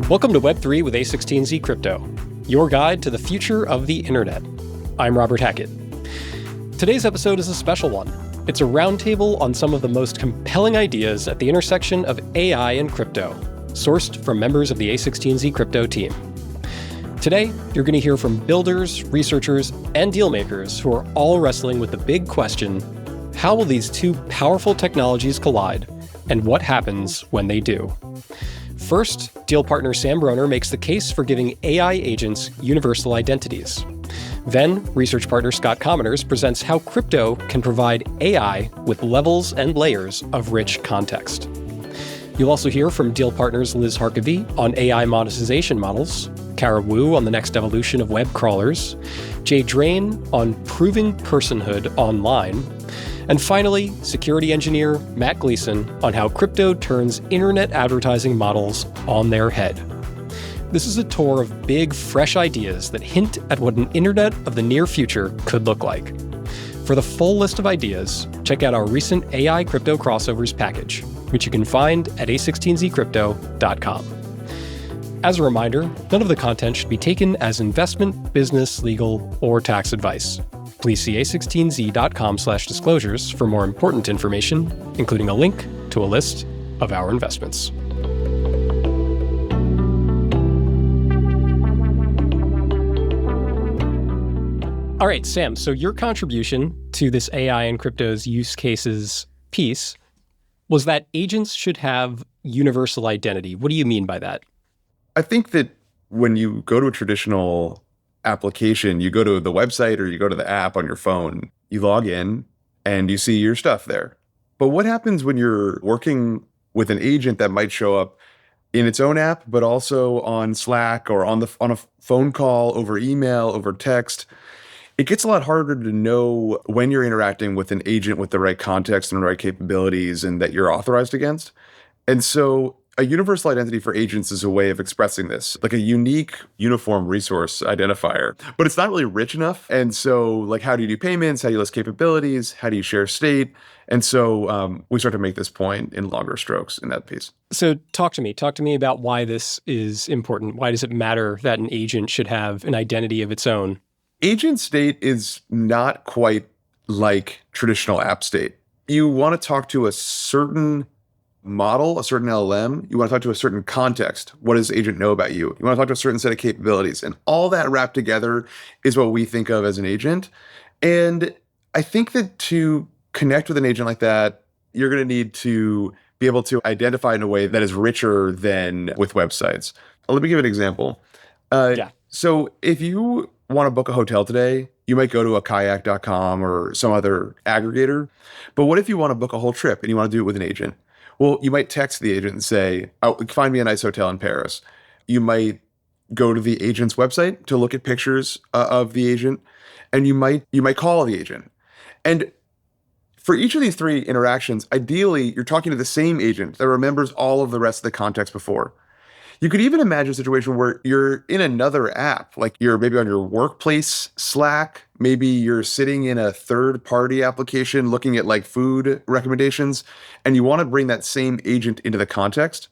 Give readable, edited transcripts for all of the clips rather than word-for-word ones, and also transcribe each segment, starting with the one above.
Welcome to Web3 with A16Z Crypto, your guide to the future of the internet. I'm Robert Hackett. Today's episode is a special one. It's a roundtable on some of the most compelling ideas at the intersection of AI and crypto, sourced from members of the A16Z Crypto team. Today, you're going to hear from builders, researchers, and deal makers who are all wrestling with the big question: how will these two powerful technologies collide, and what happens when they do? First, deal partner Sam Broner makes the case for giving AI agents universal identities. Then, research partner Scott Kominers presents how crypto can provide AI with levels and layers of rich context. You'll also hear from deal partners Liz Harkavy on AI monetization models, Carra Wu on the next evolution of web crawlers, Jay Drain on proving personhood online, and finally, security engineer Matt Gleason on how crypto turns internet advertising models on their head. This is a tour of big, fresh ideas that hint at what an internet of the near future could look like. For the full list of ideas, check out our recent AI Crypto Crossovers package, which you can find at a16zcrypto.com. As a reminder, none of the content should be taken as investment, business, legal, or tax advice. Please see a16z.com/disclosures for more important information, including a link to a list of our investments. All right, Sam, so your contribution to this AI and crypto's use cases piece was that agents should have universal identity. What do you mean by that? I think that when you go to a traditional application, you go to the website or you go to the app on your phone, you log in and you see your stuff there. But what happens when you're working with an agent that might show up in its own app, but also on Slack or on a phone call, over email, over text? It gets a lot harder to know when you're interacting with an agent with the right context and the right capabilities and that you're authorized against. And so a universal identity for agents is a way of expressing this, like a unique, uniform resource identifier. But it's not really rich enough. And so, like, how do you do payments? How do you list capabilities? How do you share state? And so we start to make this point in longer strokes in that piece. So talk to me about why this is important. Why does it matter that an agent should have an identity of its own? Agent state is not quite like traditional app state. You want to talk to a certain model, a certain LLM. You want to talk to a certain context. What does agent know about you? You want to talk to a certain set of capabilities. And all that wrapped together is what we think of as an agent. And I think that to connect with an agent like that, you're going to need to be able to identify in a way that is richer than with websites. Let me give an example. So if you want to book a hotel today, you might go to a kayak.com or some other aggregator. But what if you want to book a whole trip and you want to do it with an agent? Well, you might text the agent and say, find me a nice hotel in Paris. You might go to the agent's website to look at pictures of the agent, and you might call the agent. And for each of these three interactions, ideally, you're talking to the same agent that remembers all of the rest of the context before. You could even imagine a situation where you're in another app, like you're maybe on your workplace Slack, maybe you're sitting in a third-party application looking at like food recommendations, and you want to bring that same agent into the context.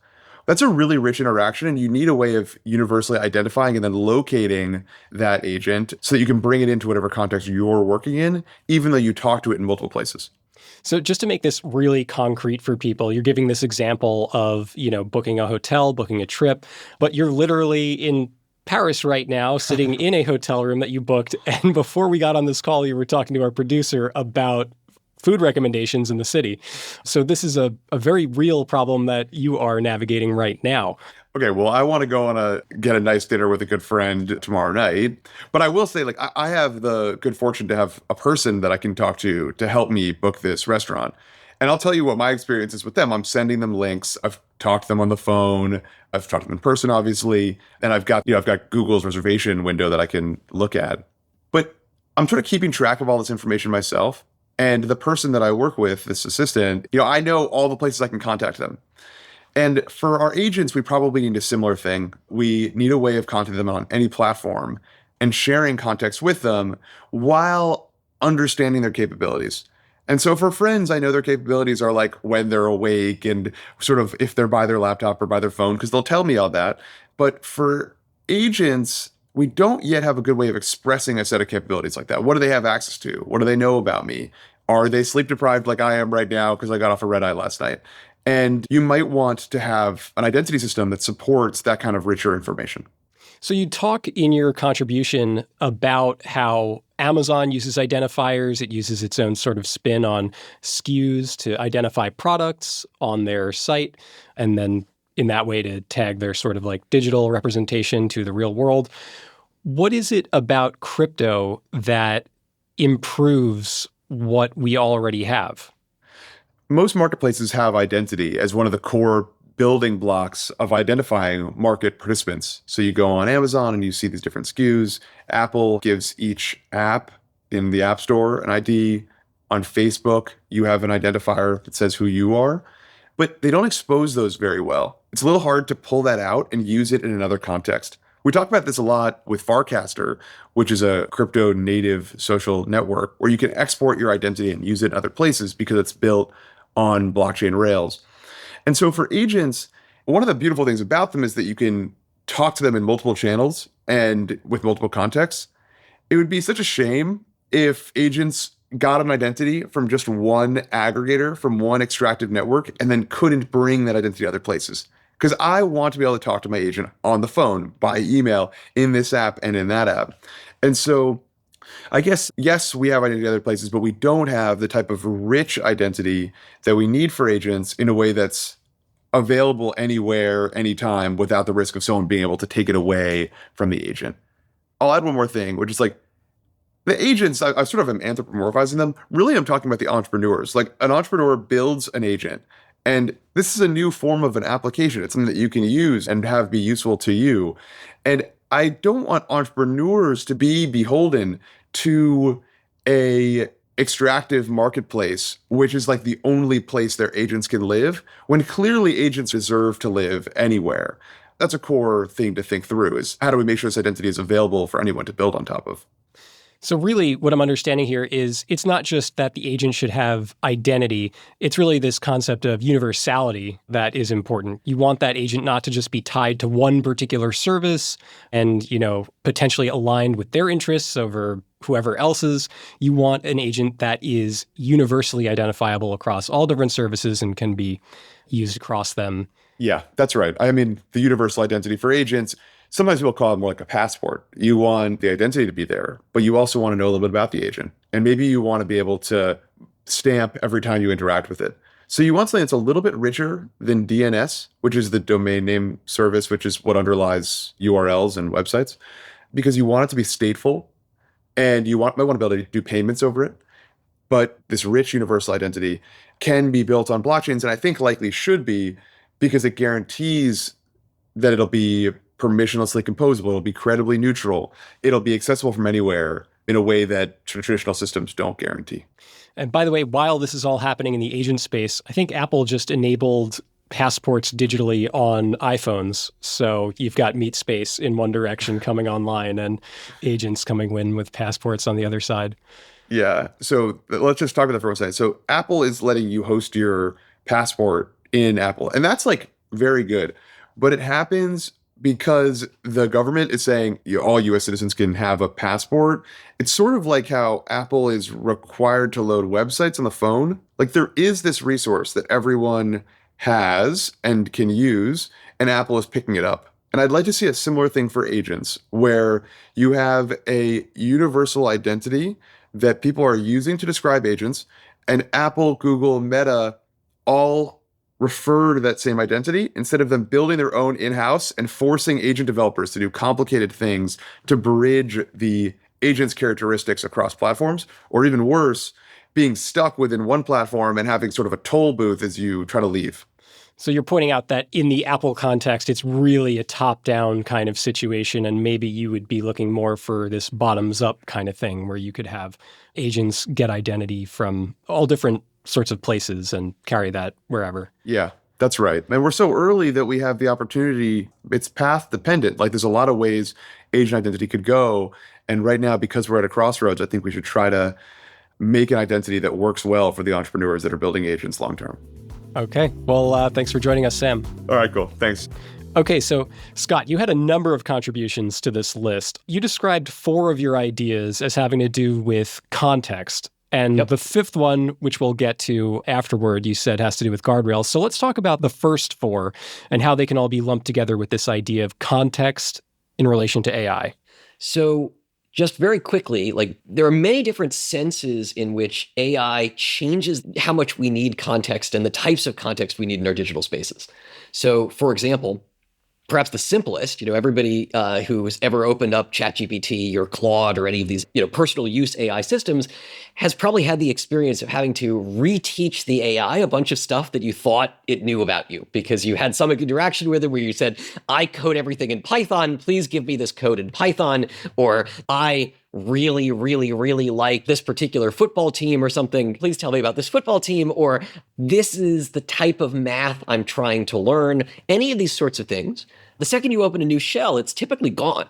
That's a really rich interaction, and you need a way of universally identifying and then locating that agent so that you can bring it into whatever context you're working in, even though you talk to it in multiple places. So just to make this really concrete for people, you're giving this example of, booking a hotel, booking a trip, but you're literally in Paris right now, sitting in a hotel room that you booked. And before we got on this call, you were talking to our producer about food recommendations in the city. So this is a very real problem that you are navigating right now. Okay, well, I want to go get a nice dinner with a good friend tomorrow night. But I will say, I have the good fortune to have a person that I can talk to help me book this restaurant. And I'll tell you what my experience is with them. I'm sending them links. I've talked to them on the phone. I've talked to them in person, obviously. And I've got Google's reservation window that I can look at. But I'm sort of keeping track of all this information myself. And the person that I work with, this assistant, I know all the places I can contact them. And for our agents, we probably need a similar thing. We need a way of contacting them on any platform and sharing context with them while understanding their capabilities. And so for friends, I know their capabilities are like when they're awake and sort of if they're by their laptop or by their phone, because they'll tell me all that. But for agents, we don't yet have a good way of expressing a set of capabilities like that. What do they have access to? What do they know about me? Are they sleep deprived like I am right now because I got off a red eye last night? And you might want to have an identity system that supports that kind of richer information. So you talk in your contribution about how Amazon uses identifiers. It uses its own sort of spin on SKUs to identify products on their site, and then in that way to tag their sort of like digital representation to the real world. What is it about crypto that improves what we already have? Most marketplaces have identity as one of the core building blocks of identifying market participants. So you go on Amazon and you see these different SKUs. Apple gives each app in the App Store an ID. On Facebook, you have an identifier that says who you are, but they don't expose those very well. It's a little hard to pull that out and use it in another context. We talk about this a lot with Farcaster, which is a crypto native social network where you can export your identity and use it in other places because it's built on blockchain rails. And so for agents, one of the beautiful things about them is that you can talk to them in multiple channels and with multiple contexts. It would be such a shame if agents got an identity from just one aggregator, from one extractive network, and then couldn't bring that identity to other places. Because I want to be able to talk to my agent on the phone, by email, in this app and in that app. And so I guess, yes, we have identity in other places, but we don't have the type of rich identity that we need for agents in a way that's available anywhere, anytime, without the risk of someone being able to take it away from the agent. I'll add one more thing, which is like the agents, I sort of am anthropomorphizing them. Really, I'm talking about the entrepreneurs. Like an entrepreneur builds an agent, and this is a new form of an application. It's something that you can use and have be useful to you. And I don't want entrepreneurs to be beholden to a extractive marketplace, which is like the only place their agents can live, when clearly agents deserve to live anywhere. That's a core thing to think through, is how do we make sure this identity is available for anyone to build on top of? So really what I'm understanding here is it's not just that the agent should have identity. It's really this concept of universality that is important. You want that agent not to just be tied to one particular service and, potentially aligned with their interests over whoever else's. You want an agent that is universally identifiable across all different services and can be used across them. Yeah, that's right. I mean, the universal identity for agents, sometimes people call it more like a passport. You want the identity to be there, but you also want to know a little bit about the agent. And maybe you want to be able to stamp every time you interact with it. So you want something that's a little bit richer than DNS, which is the domain name service, which is what underlies URLs and websites, because you want it to be stateful and you might want to be able to do payments over it. But this rich universal identity can be built on blockchains, and I think likely should be, because it guarantees that it'll be permissionlessly composable, it'll be credibly neutral, it'll be accessible from anywhere in a way that traditional systems don't guarantee. And by the way, while this is all happening in the agent space, I think Apple just enabled passports digitally on iPhones. So you've got Meet Space in one direction coming online and agents coming in with passports on the other side. Yeah. So let's just talk about that for a second. So Apple is letting you host your passport in Apple. And that's like very good. But it happens because the government is saying all US citizens can have a passport. It's sort of like how Apple is required to load websites on the phone. Like there is this resource that everyone has and can use, and Apple is picking it up. And I'd like to see a similar thing for agents, where you have a universal identity that people are using to describe agents, and Apple, Google, Meta all refer to that same identity instead of them building their own in-house and forcing agent developers to do complicated things to bridge the agent's characteristics across platforms, or even worse, being stuck within one platform and having sort of a toll booth as you try to leave. So you're pointing out that in the Apple context, it's really a top-down kind of situation, and maybe you would be looking more for this bottoms-up kind of thing where you could have agents get identity from all different sorts of places and carry that wherever. Yeah, that's right. And we're so early that we have the opportunity, it's path dependent. Like there's a lot of ways agent identity could go. And right now, because we're at a crossroads, I think we should try to make an identity that works well for the entrepreneurs that are building agents long term. Okay. Well, thanks for joining us, Sam. All right, cool. Thanks. Okay, so Scott, you had a number of contributions to this list. You described 4 of your ideas as having to do with context. And the 5th one, which we'll get to afterward, you said has to do with guardrails. So let's talk about the first 4 and how they can all be lumped together with this idea of context in relation to AI. So just very quickly, like there are many different senses in which AI changes how much we need context and the types of context we need in our digital spaces. So for example, perhaps the simplest, everybody who has ever opened up ChatGPT or Claude or any of these, personal use AI systems has probably had the experience of having to reteach the AI a bunch of stuff that you thought it knew about you because you had some interaction with it where you said, I code everything in Python, please give me this code in Python, or I really, really, really like this particular football team or something. Please tell me about this football team, or this is the type of math I'm trying to learn. Any of these sorts of things. The second you open a new shell, it's typically gone.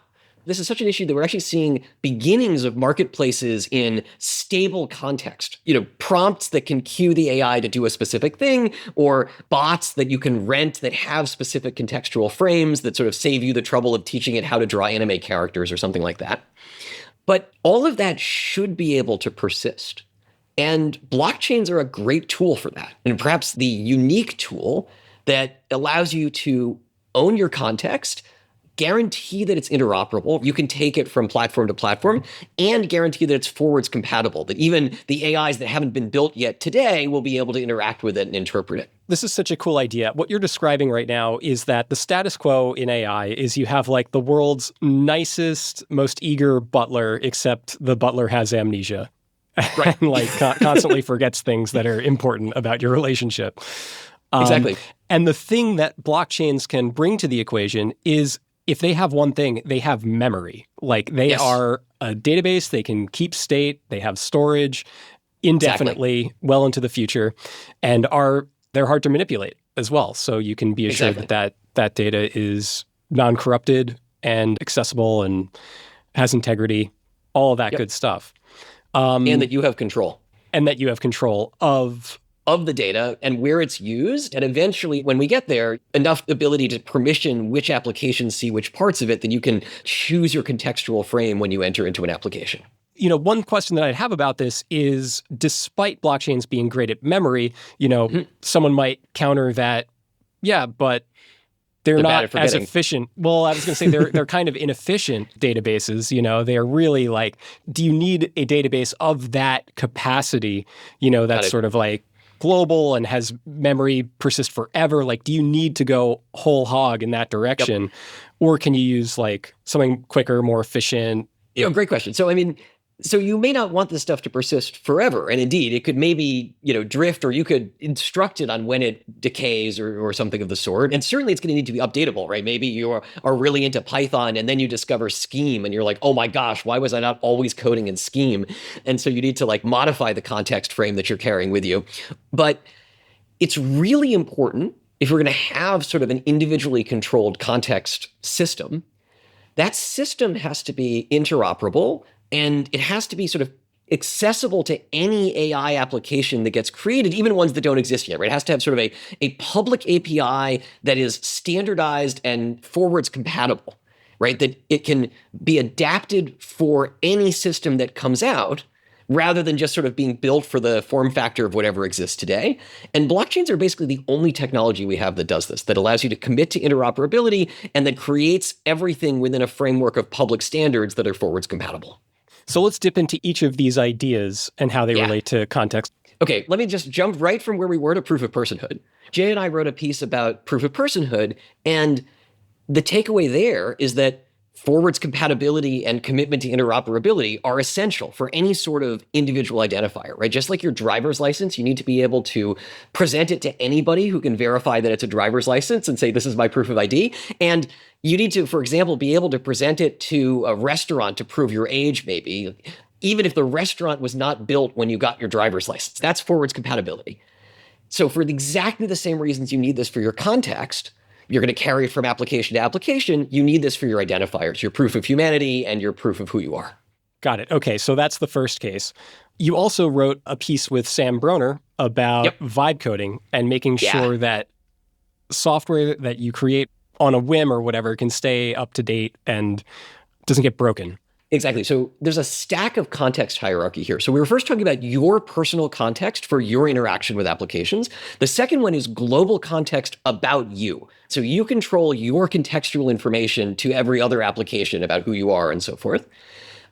This is such an issue that we're actually seeing beginnings of marketplaces in stable context. Prompts that can cue the AI to do a specific thing, or bots that you can rent that have specific contextual frames that sort of save you the trouble of teaching it how to draw anime characters or something like that. But all of that should be able to persist. And blockchains are a great tool for that. And perhaps the unique tool that allows you to own your context, guarantee that it's interoperable. You can take it from platform to platform and guarantee that it's forwards compatible, that even the AIs that haven't been built yet today will be able to interact with it and interpret it. This is such a cool idea. What you're describing right now is that the status quo in AI is you have like the world's nicest, most eager butler, except the butler has amnesia. Right. And constantly forgets things that are important about your relationship. Exactly. And the thing that blockchains can bring to the equation is if they have one thing, they have memory. Like they are a database, they can keep state, they have storage indefinitely, well into the future, and they're hard to manipulate as well. So you can be assured that data is non-corrupted and accessible and has integrity, all of that good stuff. And that you have control. And that you have control of the data and where it's used. And eventually, when we get there, enough ability to permission which applications see which parts of it, that you can choose your contextual frame when you enter into an application. One question that I'd have about this is, despite blockchains being great at memory, someone might counter that, but they're not as efficient. Well, I was going to say they're kind of inefficient databases. They're really like, do you need a database of that capacity, that's sort of like global and has memory persist forever? Like, do you need to go whole hog in that direction? Or can you use like something quicker, more efficient? Great question. So you may not want this stuff to persist forever. And indeed, it could maybe, drift, or you could instruct it on when it decays or something of the sort. And certainly it's going to need to be updatable, right? Maybe you are really into Python and then you discover Scheme and you're like, oh my gosh, why was I not always coding in Scheme? And so you need to like modify the context frame that you're carrying with you. But it's really important, if we're going to have sort of an individually controlled context system, that system has to be interoperable. And it has to be sort of accessible to any AI application that gets created, even ones that don't exist yet, right? It has to have sort of a public API that is standardized and forwards compatible, right? That it can be adapted for any system that comes out, rather than just sort of being built for the form factor of whatever exists today. And blockchains are basically the only technology we have that does this, that allows you to commit to interoperability and that creates everything within a framework of public standards that are forwards compatible. So let's dip into each of these ideas and how they relate to context. Okay, let me just jump right from where we were to proof of personhood. Jay and I wrote a piece about proof of personhood, and the takeaway there is that forwards compatibility and commitment to interoperability are essential for any sort of individual identifier, right? Just like your driver's license, you need to be able to present it to anybody who can verify that it's a driver's license and say, this is my proof of ID. And you need to, for example, be able to present it to a restaurant to prove your age, maybe, even if the restaurant was not built when you got your driver's license. That's forwards compatibility. So for exactly the same reasons you need this for your context, you're going to carry it from application to application, you need this for your identifiers, your proof of humanity and your proof of who you are. Got it. Okay, so that's the first case. You also wrote a piece with Sam Broner about Yep. vibe coding and making Yeah. sure that software that you create on a whim or whatever can stay up to date and doesn't get broken. Exactly. So there's a stack of context hierarchy here. So we were first talking about your personal context for your interaction with applications. The second one is global context about you. So you control your contextual information to every other application about who you are and so forth.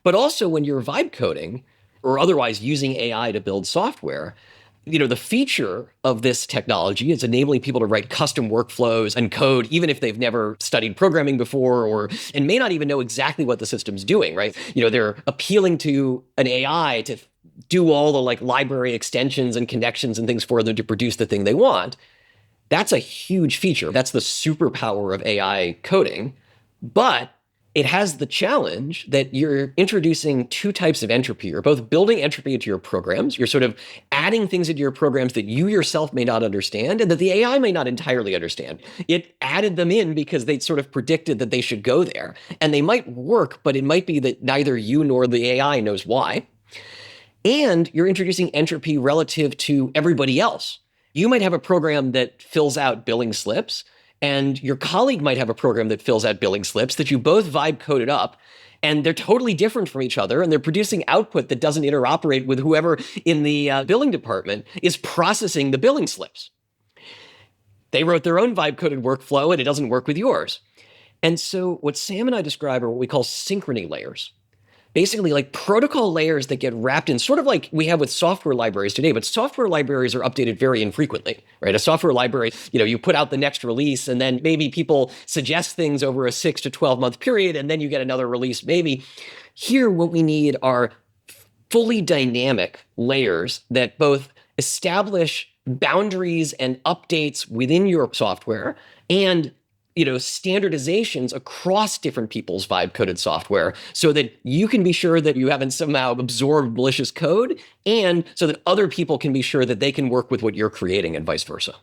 But also when you're vibe coding or otherwise using AI to build software, the feature of this technology is enabling people to write custom workflows and code, even if they've never studied programming before and may not even know exactly what the system's doing, right? They're appealing to an AI to do all the library extensions and connections and things for them to produce the thing they want. That's a huge feature. That's the superpower of AI coding. But it has the challenge that you're introducing two types of entropy. You're both building entropy into your programs. You're sort of adding things into your programs that you yourself may not understand and that the AI may not entirely understand. It added them in because they sort of predicted that they should go there. And they might work, but it might be that neither you nor the AI knows why. And you're introducing entropy relative to everybody else. You might have a program that fills out billing slips, and your colleague might have a program that fills out billing slips that you both vibe coded up, and they're totally different from each other, and they're producing output that doesn't interoperate with whoever in the billing department is processing the billing slips. They wrote their own vibe-coded workflow, and it doesn't work with yours. And so what Sam and I describe are what we call synchrony layers. Basically protocol layers that get wrapped in sort of like we have with software libraries today, but software libraries are updated very infrequently, right? A software library, you put out the next release and then maybe people suggest things over a 6 to 12 month period and then you get another release maybe. Here, what we need are fully dynamic layers that both establish boundaries and updates within your software and standardizations across different people's vibe-coded software so that you can be sure that you haven't somehow absorbed malicious code and so that other people can be sure that they can work with what you're creating and vice versa.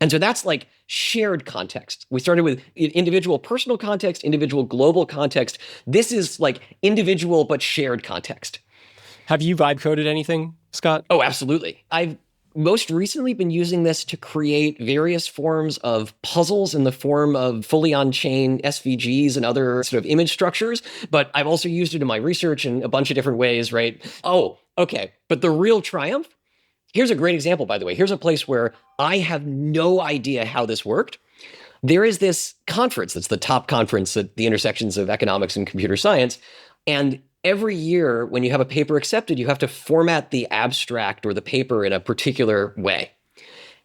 And so that's shared context. We started with individual personal context, individual global context. This is individual but shared context. Have you vibe-coded anything, Scott? Oh, absolutely. I've most recently been using this to create various forms of puzzles in the form of fully on-chain SVGs and other sort of image structures, but I've also used it in my research in a bunch of different ways, right? Oh, okay. But the real triumph, here's a great example, by the way. Here's a place where I have no idea how this worked. There is this conference that's the top conference at the intersections of economics and computer science, and every year, when you have a paper accepted, you have to format the abstract or the paper in a particular way.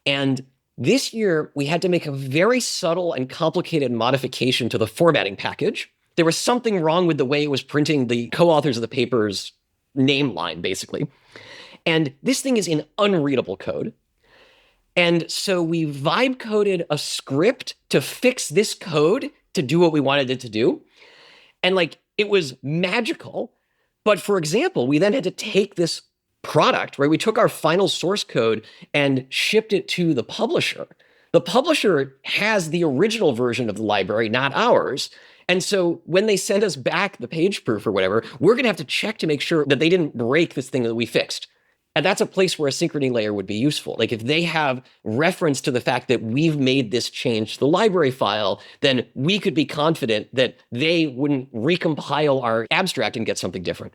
And this year, we had to make a very subtle and complicated modification to the formatting package. There was something wrong with the way it was printing the co-authors of the paper's name line, basically. And this thing is in unreadable code. And so we vibe coded a script to fix this code to do what we wanted it to do. And it was magical. But for example, we then had to take this product, right? We took our final source code and shipped it to the publisher. The publisher has the original version of the library, not ours. And so when they send us back the page proof or whatever, we're going to have to check to make sure that they didn't break this thing that we fixed. And that's a place where a synchrony layer would be useful. If they have reference to the fact that we've made this change to the library file, then we could be confident that they wouldn't recompile our abstract and get something different.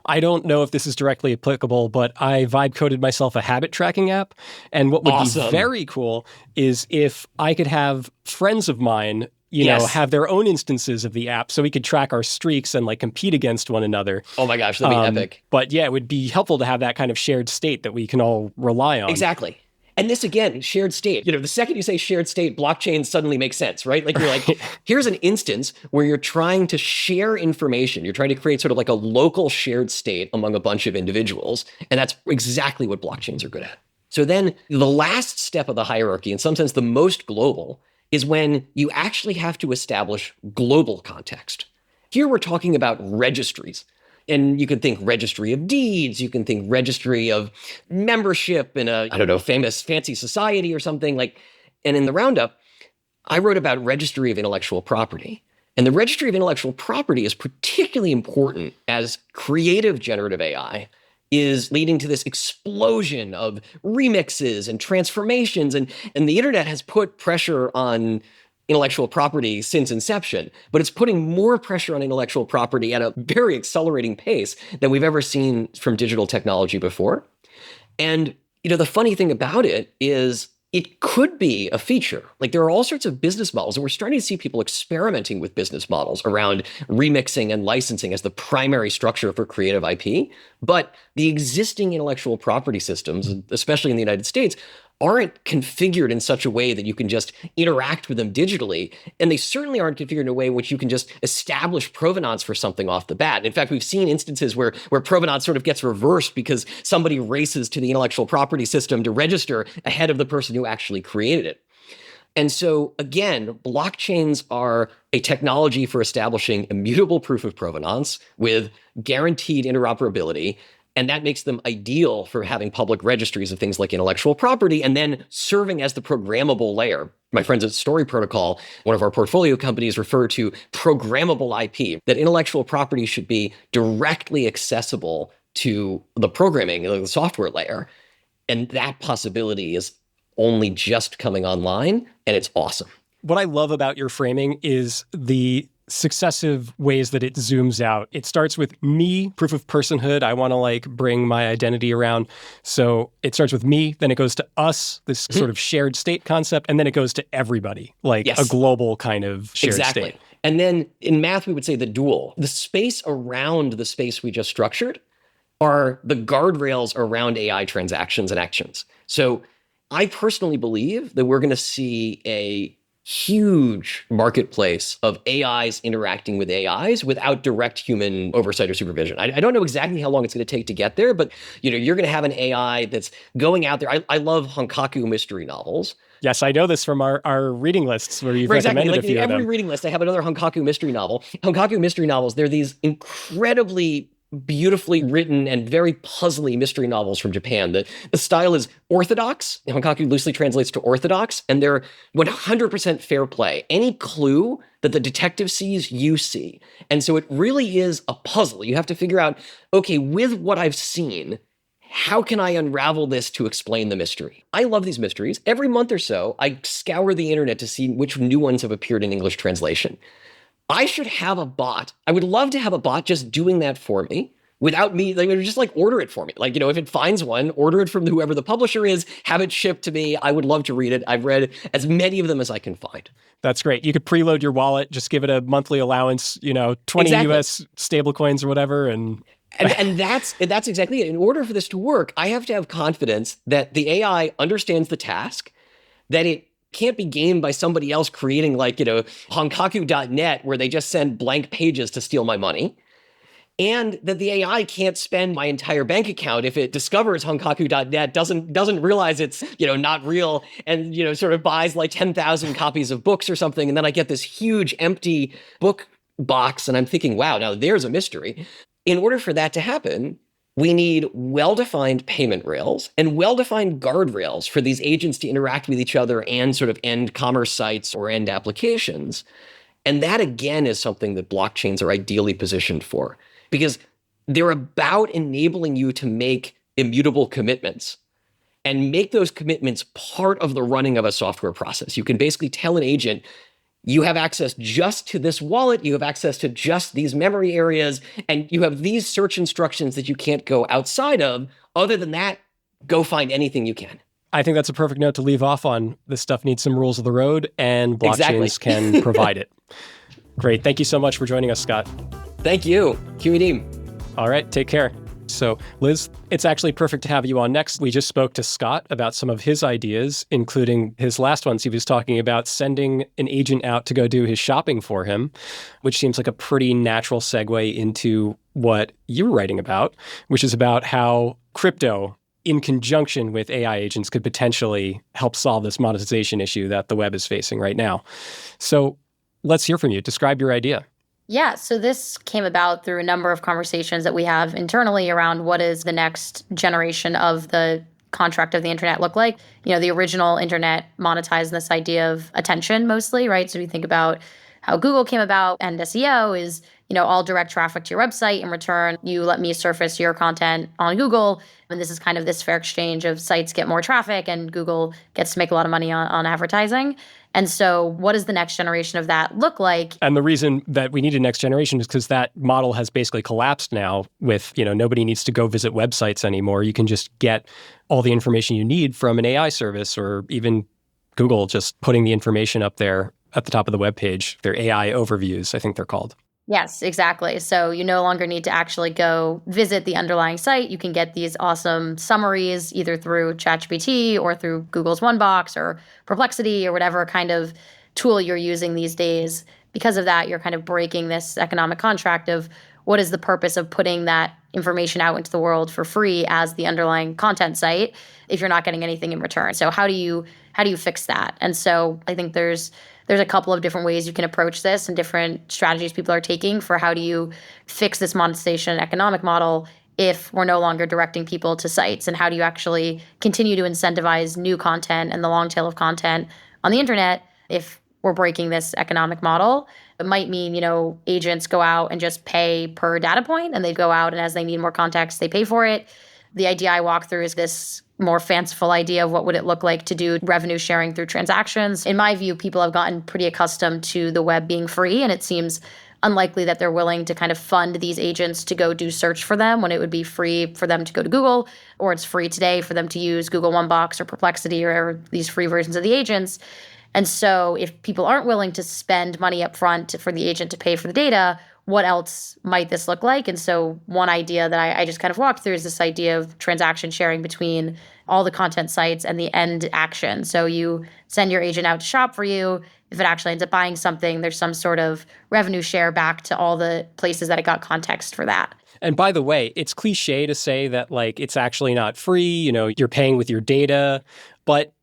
I don't know if this is directly applicable, but I vibe coded myself a habit tracking app. And what would Awesome. be very cool is if I could have friends of mine have their own instances of the app so we could track our streaks and compete against one another. Oh my gosh, that'd be epic. But yeah, it would be helpful to have that kind of shared state that we can all rely on. Exactly. And this again, shared state. The second you say shared state, blockchain suddenly makes sense, right? You're here's an instance where you're trying to share information. You're trying to create sort of a local shared state among a bunch of individuals. And that's exactly what blockchains are good at. So then the last step of the hierarchy, in some sense the most global, is when you actually have to establish global context. Here we're talking about registries. And you can think registry of deeds, you can think registry of membership in a, famous fancy society or something. And in the roundup, I wrote about registry of intellectual property. And the registry of intellectual property is particularly important as creative generative AI is leading to this explosion of remixes and transformations. And the internet has put pressure on intellectual property since inception, but it's putting more pressure on intellectual property at a very accelerating pace than we've ever seen from digital technology before. And, the funny thing about it is it could be a feature. Like, there are all sorts of business models, and we're starting to see people experimenting with business models around remixing and licensing as the primary structure for creative IP. But the existing intellectual property systems, especially in the United States, aren't configured in such a way that you can just interact with them digitally. And they certainly aren't configured in a way in which you can just establish provenance for something off the bat. In fact, we've seen instances where provenance sort of gets reversed because somebody races to the intellectual property system to register ahead of the person who actually created it. And so, again, blockchains are a technology for establishing immutable proof of provenance with guaranteed interoperability. And that makes them ideal for having public registries of things like intellectual property and then serving as the programmable layer. My friends at Story Protocol, one of our portfolio companies, refer to programmable IP, that intellectual property should be directly accessible to the programming, the software layer. And that possibility is only just coming online, and it's awesome. What I love about your framing is the successive ways that it zooms out. It starts with me, proof of personhood. I want to bring my identity around. So it starts with me, then it goes to us, this sort of shared state concept, and then it goes to everybody, a global kind of shared state. And then in math, we would say the dual. The space around the space we just structured are the guardrails around AI transactions and actions. So I personally believe that we're going to see a huge marketplace of AIs interacting with AIs without direct human oversight or supervision. I don't know exactly how long it's going to take to get there, but you're going to have an AI that's going out there. I love Honkaku mystery novels. Yes, I know this from our reading lists where you've recommended a few of them. Every reading list, I have another Honkaku mystery novel. Honkaku mystery novels, they're these incredibly beautifully written and very puzzly mystery novels from Japan. The style is orthodox. Honkaku loosely translates to orthodox, and they're 100% fair play. Any clue that the detective sees, you see. And so it really is a puzzle. You have to figure out, okay, with what I've seen, how can I unravel this to explain the mystery? I love these mysteries. Every month or so, I scour the internet to see which new ones have appeared in English translation. I should have a bot. I would love to have a bot just doing that for me without me, just order it for me. If it finds one, order it from whoever the publisher is, have it shipped to me. I would love to read it. I've read as many of them as I can find. That's great. You could preload your wallet, just give it a monthly allowance, 20 US stable coins or whatever. And that's exactly it. In order for this to work, I have to have confidence that the AI understands the task, that it can't be gamed by somebody else creating Honkaku.net where they just send blank pages to steal my money. And that the AI can't spend my entire bank account if it discovers Honkaku.net, doesn't realize it's, not real, and, sort of buys 10,000 copies of books or something. And then I get this huge empty book box. And I'm thinking, wow, now there's a mystery. In order for that to happen, we need well-defined payment rails and well-defined guardrails for these agents to interact with each other and sort of end commerce sites or end applications. And that, again, is something that blockchains are ideally positioned for, because they're about enabling you to make immutable commitments and make those commitments part of the running of a software process. You can basically tell an agent, you have access just to this wallet, you have access to just these memory areas, and you have these search instructions that you can't go outside of. Other than that, go find anything you can. I think that's a perfect note to leave off on. This stuff needs some rules of the road, and blockchains can provide it. Great. Thank you so much for joining us, Scott. Thank you. QED. All right. Take care. So, Liz, it's actually perfect to have you on next. We just spoke to Scott about some of his ideas, including his last ones. He was talking about sending an agent out to go do his shopping for him, which seems like a pretty natural segue into what you're writing about, which is about how crypto, in conjunction with AI agents, could potentially help solve this monetization issue that the web is facing right now. So let's hear from you. Describe your idea. Yeah, so this came about through a number of conversations that we have internally around what is the next generation of the contract of the internet look like. The original internet monetized this idea of attention mostly, right? So we think about how Google came about and SEO is, all direct traffic to your website. In return, you let me surface your content on Google. And this is kind of this fair exchange of sites get more traffic and Google gets to make a lot of money on advertising. And so what does the next generation of that look like? And the reason that we need a next generation is because that model has basically collapsed now with, nobody needs to go visit websites anymore. You can just get all the information you need from an AI service or even Google just putting the information up there at the top of the webpage. Their AI overviews, I think they're called. Yes, exactly. So you no longer need to actually go visit the underlying site. You can get these awesome summaries either through ChatGPT or through Google's OneBox or Perplexity or whatever kind of tool you're using these days. Because of that, you're kind of breaking this economic contract of what is the purpose of putting that information out into the world for free as the underlying content site if you're not getting anything in return. So how do you fix that? And so I think there's a couple of different ways you can approach this and different strategies people are taking for how do you fix this monetization economic model if we're no longer directing people to sites, and how do you actually continue to incentivize new content and the long tail of content on the internet if we're breaking this economic model. It might mean, agents go out and just pay per data point, and they go out and as they need more context, they pay for it. The idea I walk through is this more fanciful idea of what would it look like to do revenue sharing through transactions. In my view, people have gotten pretty accustomed to the web being free, and it seems unlikely that they're willing to kind of fund these agents to go do search for them when it would be free for them to go to Google, or it's free today for them to use Google OneBox or Perplexity or these free versions of the agents. And so if people aren't willing to spend money up front for the agent to pay for the data, what else might this look like? And so one idea that I just kind of walked through is this idea of transaction sharing between all the content sites and the end action. So you send your agent out to shop for you. If it actually ends up buying something, there's some sort of revenue share back to all the places that it got context for that. And by the way, it's cliche to say that it's actually not free, you're paying with your data, but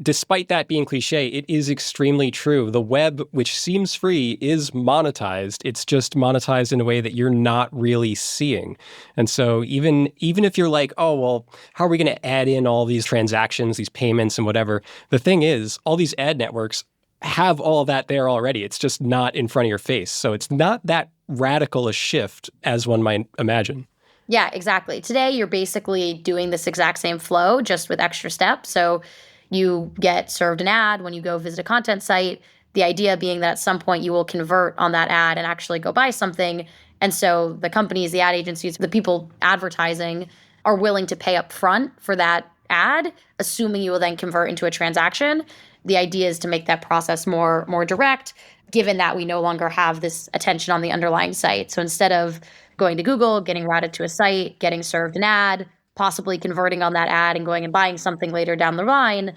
despite that being cliche, it is extremely true. The web, which seems free, is monetized. It's just monetized in a way that you're not really seeing. And so even if you're like, oh, well, how are we going to add in all these transactions, these payments and whatever? The thing is, all these ad networks have all of that there already. It's just not in front of your face. So it's not that radical a shift as one might imagine. Yeah, exactly. Today, you're basically doing this exact same flow, just with extra steps. So you get served an ad when you go visit a content site, the idea being that at some point you will convert on that ad and actually go buy something. And so the companies, the ad agencies, the people advertising are willing to pay up front for that ad, assuming you will then convert into a transaction. The idea is to make that process more direct, given that we no longer have this attention on the underlying site. So instead of going to Google, getting routed to a site, getting served an ad, possibly converting on that ad and going and buying something later down the line,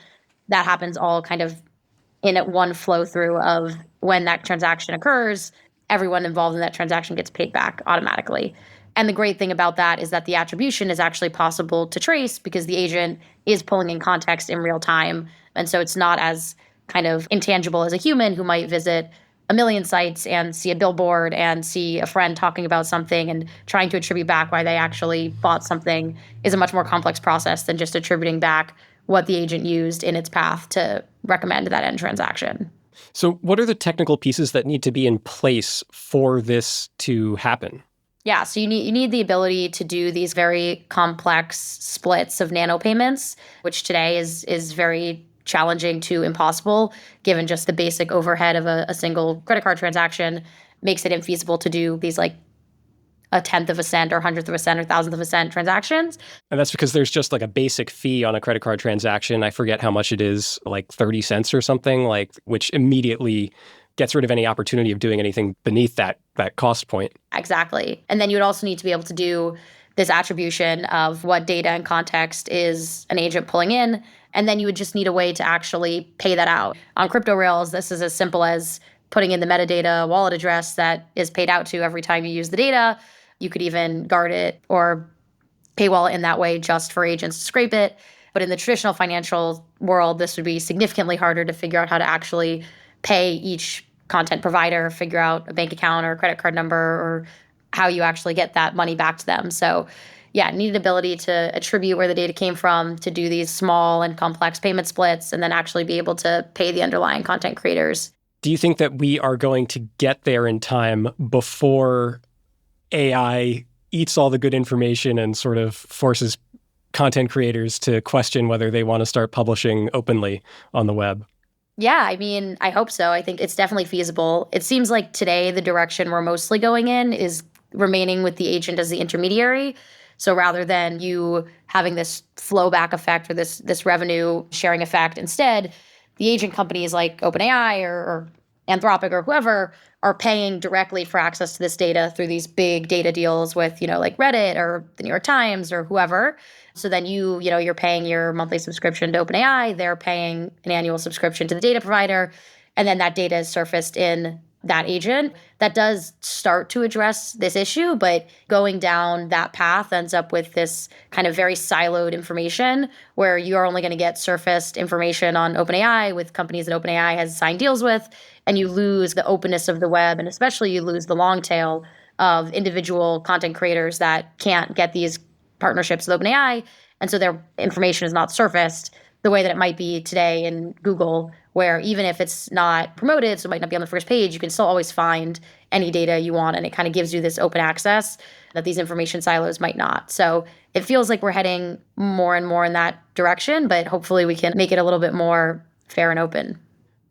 that happens all kind of in one flow through of when that transaction occurs, everyone involved in that transaction gets paid back automatically. And the great thing about that is that the attribution is actually possible to trace because the agent is pulling in context in real time. And so it's not as kind of intangible as a human who might visit a million sites and see a billboard and see a friend talking about something and trying to attribute back why they actually bought something is a much more complex process than just attributing back what the agent used in its path to recommend that end transaction. So what are the technical pieces that need to be in place for this to happen? Yeah, so you need the ability to do these very complex splits of nano payments, which today is very challenging to impossible, given just the basic overhead of a single credit card transaction makes it infeasible to do these like a tenth of a cent or hundredth of a cent or thousandth of a cent transactions. And that's because there's just like a basic fee on a credit card transaction. I forget how much it is, like 30 cents or something, which immediately gets rid of any opportunity of doing anything beneath that cost point. Exactly. And then you would also need to be able to do this attribution of what data and context is an agent pulling in. And then you would just need a way to actually pay that out. On crypto rails, this is as simple as putting in the metadata wallet address that is paid out to every time you use the data. You could even guard it or paywall it in that way just for agents to scrape it. But in the traditional financial world, this would be significantly harder to figure out how to actually pay each content provider, figure out a bank account or a credit card number, or how you actually get that money back to them. So yeah, needed ability to attribute where the data came from, to do these small and complex payment splits, and then actually be able to pay the underlying content creators. Do you think that we are going to get there in time before AI eats all the good information and sort of forces content creators to question whether they want to start publishing openly on the web? Yeah, I mean, I hope so. I think it's definitely feasible. It seems like today the direction we're mostly going in is remaining with the agent as the intermediary. So rather than you having this flow back effect or this revenue sharing effect, instead, the agent companies like OpenAI or Anthropic or whoever are paying directly for access to this data through these big data deals with, like Reddit or the New York Times or whoever. So then you're paying your monthly subscription to OpenAI, they're paying an annual subscription to the data provider, and then that data is surfaced in that agent. That does start to address this issue, but going down that path ends up with this kind of very siloed information where you're only going to get surfaced information on OpenAI with companies that OpenAI has signed deals with, and you lose the openness of the web, and especially you lose the long tail of individual content creators that can't get these partnerships with OpenAI, and so their information is not surfaced the way that it might be today in Google, where even if it's not promoted, so it might not be on the first page, you can still always find any data you want, and it kind of gives you this open access that these information silos might not. So it feels like we're heading more and more in that direction, but hopefully we can make it a little bit more fair and open.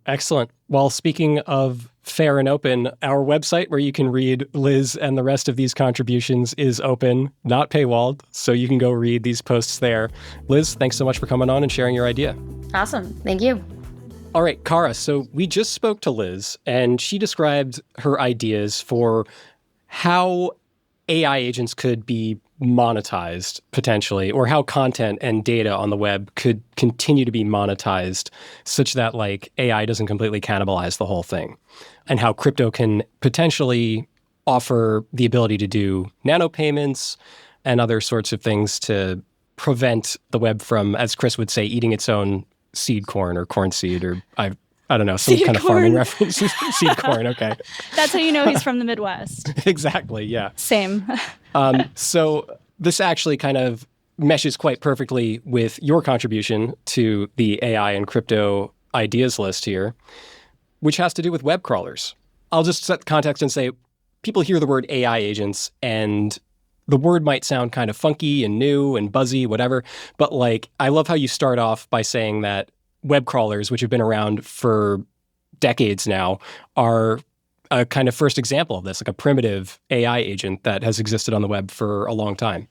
Excellent. Well, speaking of fair and open, our website where you can read Liz and the rest of these contributions is open, not paywalled, so you can go read these posts there. Liz, thanks so much for coming on and sharing your idea. Awesome. Thank you. All right, Carra, so we just spoke to Liz, and she described her ideas for how AI agents could be monetized potentially, or how content and data on the web could continue to be monetized such that AI doesn't completely cannibalize the whole thing, and how crypto can potentially offer the ability to do nano payments and other sorts of things to prevent the web from, as Chris would say, eating its own seed corn or corn seed, or I don't know, some seed kind corn. of farming reference. Seed corn, okay. That's how you know he's from the Midwest. Exactly, yeah. Same. So this actually kind of meshes quite perfectly with your contribution to the AI and crypto ideas list here, which has to do with web crawlers. I'll just set the context and say people hear the word AI agents and the word might sound kind of funky and new and buzzy, whatever. But I love how you start off by saying that web crawlers, which have been around for decades now, are a kind of first example of this, like a primitive AI agent that has existed on the web for a long time.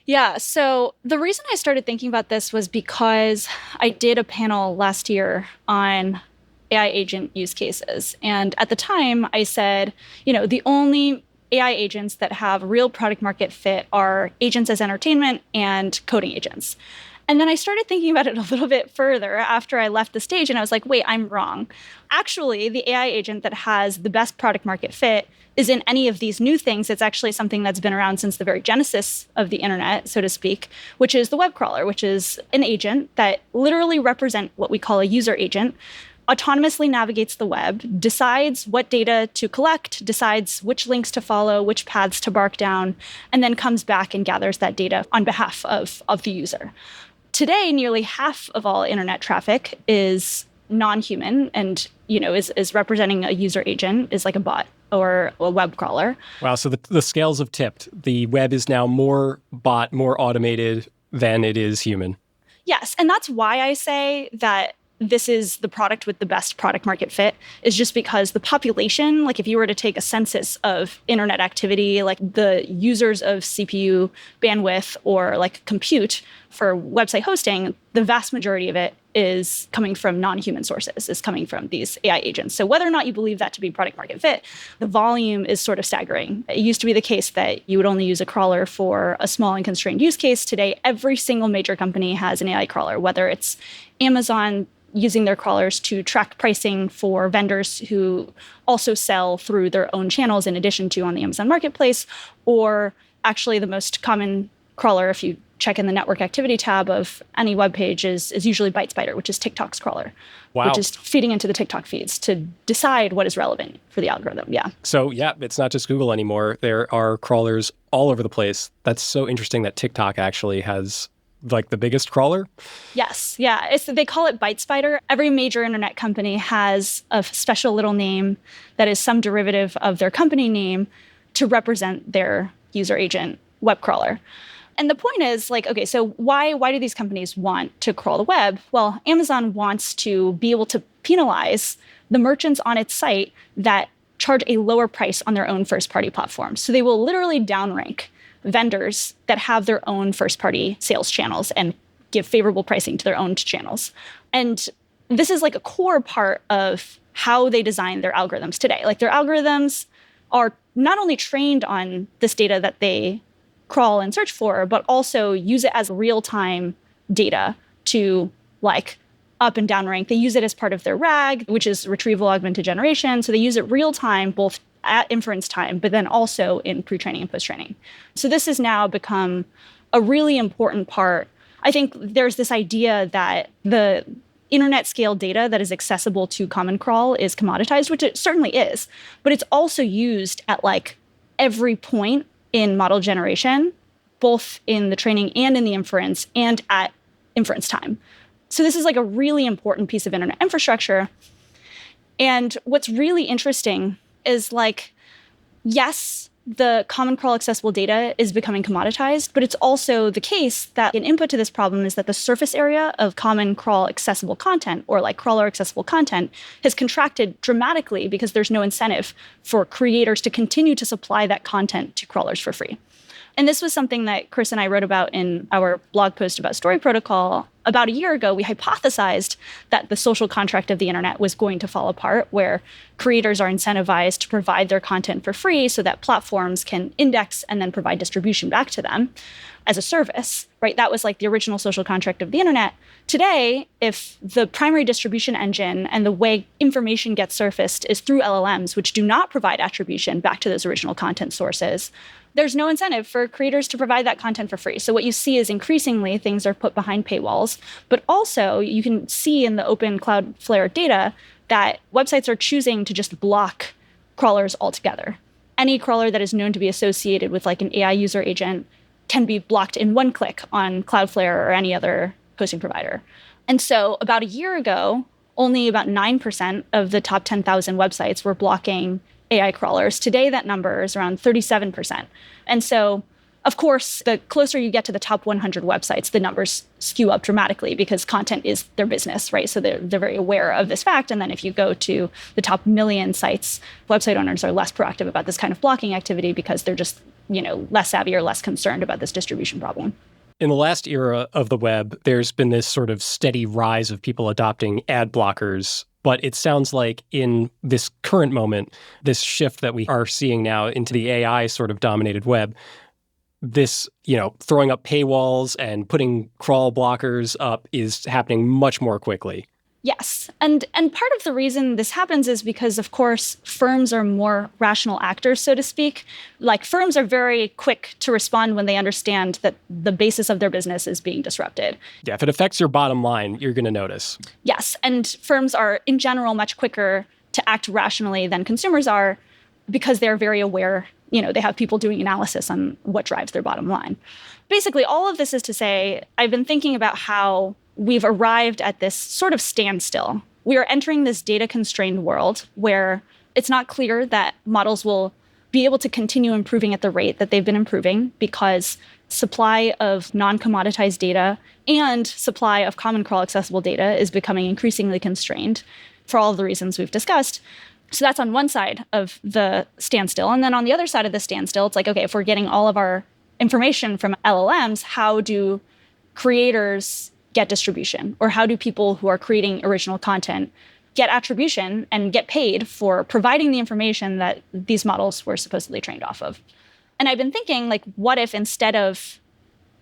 Yeah. So the reason I started thinking about this was because I did a panel last year on AI agent use cases. And at the time I said, the only AI agents that have real product market fit are agents as entertainment and coding agents. And then I started thinking about it a little bit further after I left the stage, and I was like, wait, I'm wrong. Actually, the AI agent that has the best product market fit isn't any of these new things. It's actually something that's been around since the very genesis of the internet, so to speak, which is the web crawler, which is an agent that literally represents what we call a user agent, autonomously navigates the web, decides what data to collect, decides which links to follow, which paths to bark down, and then comes back and gathers that data on behalf of the user. Today, nearly half of all internet traffic is non-human and, is representing a user agent, is like a bot or a web crawler. Wow, so the scales have tipped. The web is now more bot, more automated than it is human. Yes, and that's why I say that this is the product with the best product market fit, is just because the population, if you were to take a census of internet activity, the users of CPU bandwidth or compute for website hosting, the vast majority of it is coming from non-human sources, is coming from these AI agents. So whether or not you believe that to be product market fit, the volume is sort of staggering. It used to be the case that you would only use a crawler for a small and constrained use case. Today, every single major company has an AI crawler, whether it's Amazon using their crawlers to track pricing for vendors who also sell through their own channels in addition to on the Amazon Marketplace, or actually the most common crawler, if you check in the network activity tab of any web page, is usually ByteSpider, which is TikTok's crawler, Wow. which is feeding into the TikTok feeds to decide what is relevant for the algorithm. Yeah. So yeah, it's not just Google anymore. There are crawlers all over the place. That's so interesting that TikTok actually has like the biggest crawler? Yes. Yeah. They call it Byte Spider. Every major internet company has a special little name that is some derivative of their company name to represent their user agent web crawler. And the point is, like, okay, so why do these companies want to crawl the web? Well, Amazon wants to be able to penalize the merchants on its site that charge a lower price on their own first-party platforms. So they will literally downrank vendors that have their own first-party sales channels and give favorable pricing to their own channels. And this is like a core part of how they design their algorithms today. Like their algorithms are not only trained on this data that they crawl and search for, but also use it as real-time data to like up and down rank. They use it as part of their RAG, which is retrieval augmented generation. So they use it real-time, both at inference time, but then also in pre-training and post-training. So this has now become a really important part. I think there's this idea that the internet scale data that is accessible to Common Crawl is commoditized, which it certainly is, but it's also used at like every point in model generation, both in the training and in the inference and at inference time. So this is like a really important piece of internet infrastructure. And what's really interesting is like, yes, the Common Crawl accessible data is becoming commoditized, but it's also the case that an input to this problem is that the surface area of Common Crawl accessible content, or like crawler accessible content, has contracted dramatically because there's no incentive for creators to continue to supply that content to crawlers for free. And this was something that Chris and I wrote about in our blog post about Story Protocol. About a year ago, we hypothesized that the social contract of the internet was going to fall apart, where creators are incentivized to provide their content for free so that platforms can index and then provide distribution back to them as a service, right? That was like the original social contract of the internet. Today, if the primary distribution engine and the way information gets surfaced is through LLMs, which do not provide attribution back to those original content sources, there's no incentive for creators to provide that content for free. So what you see is increasingly things are put behind paywalls, but also you can see in the open Cloudflare data that websites are choosing to just block crawlers altogether. Any crawler that is known to be associated with like an AI user agent can be blocked in one click on Cloudflare or any other hosting provider. And so about a year ago, only about 9% of the top 10,000 websites were blocking AI crawlers. Today, that number is around 37%. And so, of course, the closer you get to the top 100 websites, the numbers skew up dramatically because content is their business, right? So they're very aware of this fact. And then if you go to the top million sites, website owners are less proactive about this kind of blocking activity because they're just, less savvy or less concerned about this distribution problem. In the last era of the web, there's been this sort of steady rise of people adopting ad blockers. But it sounds like in this current moment, this shift that we are seeing now into the AI sort of dominated web, this, throwing up paywalls and putting crawl blockers up is happening much more quickly. Yes. And part of the reason this happens is because, of course, firms are more rational actors, so to speak. Like firms are very quick to respond when they understand that the basis of their business is being disrupted. Yeah, if it affects your bottom line, you're going to notice. Yes. And firms are, in general, much quicker to act rationally than consumers are because they're very aware. They have people doing analysis on what drives their bottom line. Basically, all of this is to say, I've been thinking about how we've arrived at this sort of standstill. We are entering this data-constrained world where it's not clear that models will be able to continue improving at the rate that they've been improving because supply of non-commoditized data and supply of Common Crawl accessible data is becoming increasingly constrained for all of the reasons we've discussed. So that's on one side of the standstill. And then on the other side of the standstill, it's like, okay, if we're getting all of our information from LLMs, how do creators get distribution? Or how do people who are creating original content get attribution and get paid for providing the information that these models were supposedly trained off of? And I've been thinking, like, what if instead of,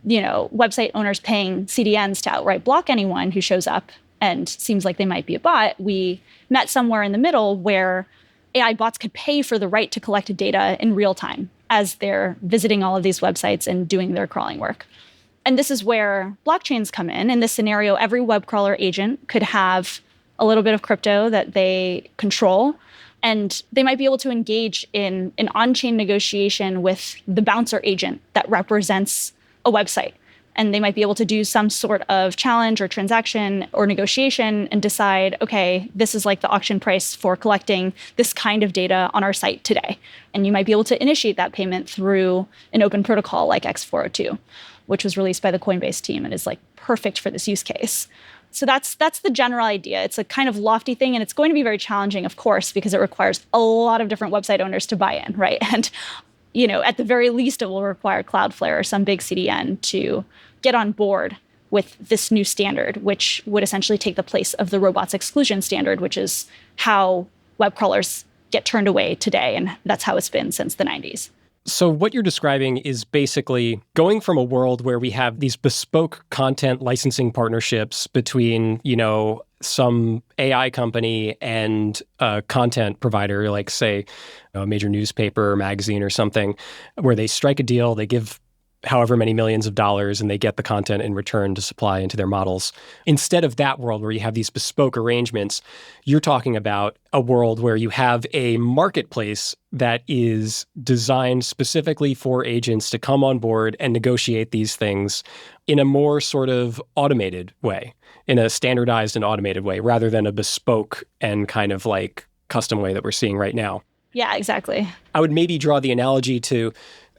website owners paying CDNs to outright block anyone who shows up and seems like they might be a bot, we met somewhere in the middle where AI bots could pay for the right to collect data in real time as they're visiting all of these websites and doing their crawling work. And this is where blockchains come in. In this scenario, every web crawler agent could have a little bit of crypto that they control, and they might be able to engage in an on-chain negotiation with the bouncer agent that represents a website. and they might be able to do some sort of challenge or transaction or negotiation and decide, okay, this is like the auction price for collecting this kind of data on our site today. And you might be able to initiate that payment through an open protocol like X402, which was released by the Coinbase team and is like perfect for this use case. So that's the general idea. It's a kind of lofty thing, and it's going to be very challenging, of course, because it requires a lot of different website owners to buy in, right? And at the very least, it will require Cloudflare or some big CDN to get on board with this new standard, which would essentially take the place of the robots exclusion standard, which is how web crawlers get turned away today. And that's how it's been since the 90s. So what you're describing is basically going from a world where we have these bespoke content licensing partnerships between, some AI company and a content provider, like say a major newspaper or magazine or something, where they strike a deal, they give however many millions of dollars, and they get the content in return to supply into their models. Instead of that world where you have these bespoke arrangements, you're talking about a world where you have a marketplace that is designed specifically for agents to come on board and negotiate these things in a more sort of automated way, in a standardized and automated way, rather than a bespoke and kind of like custom way that we're seeing right now. Yeah, exactly. I would maybe draw the analogy to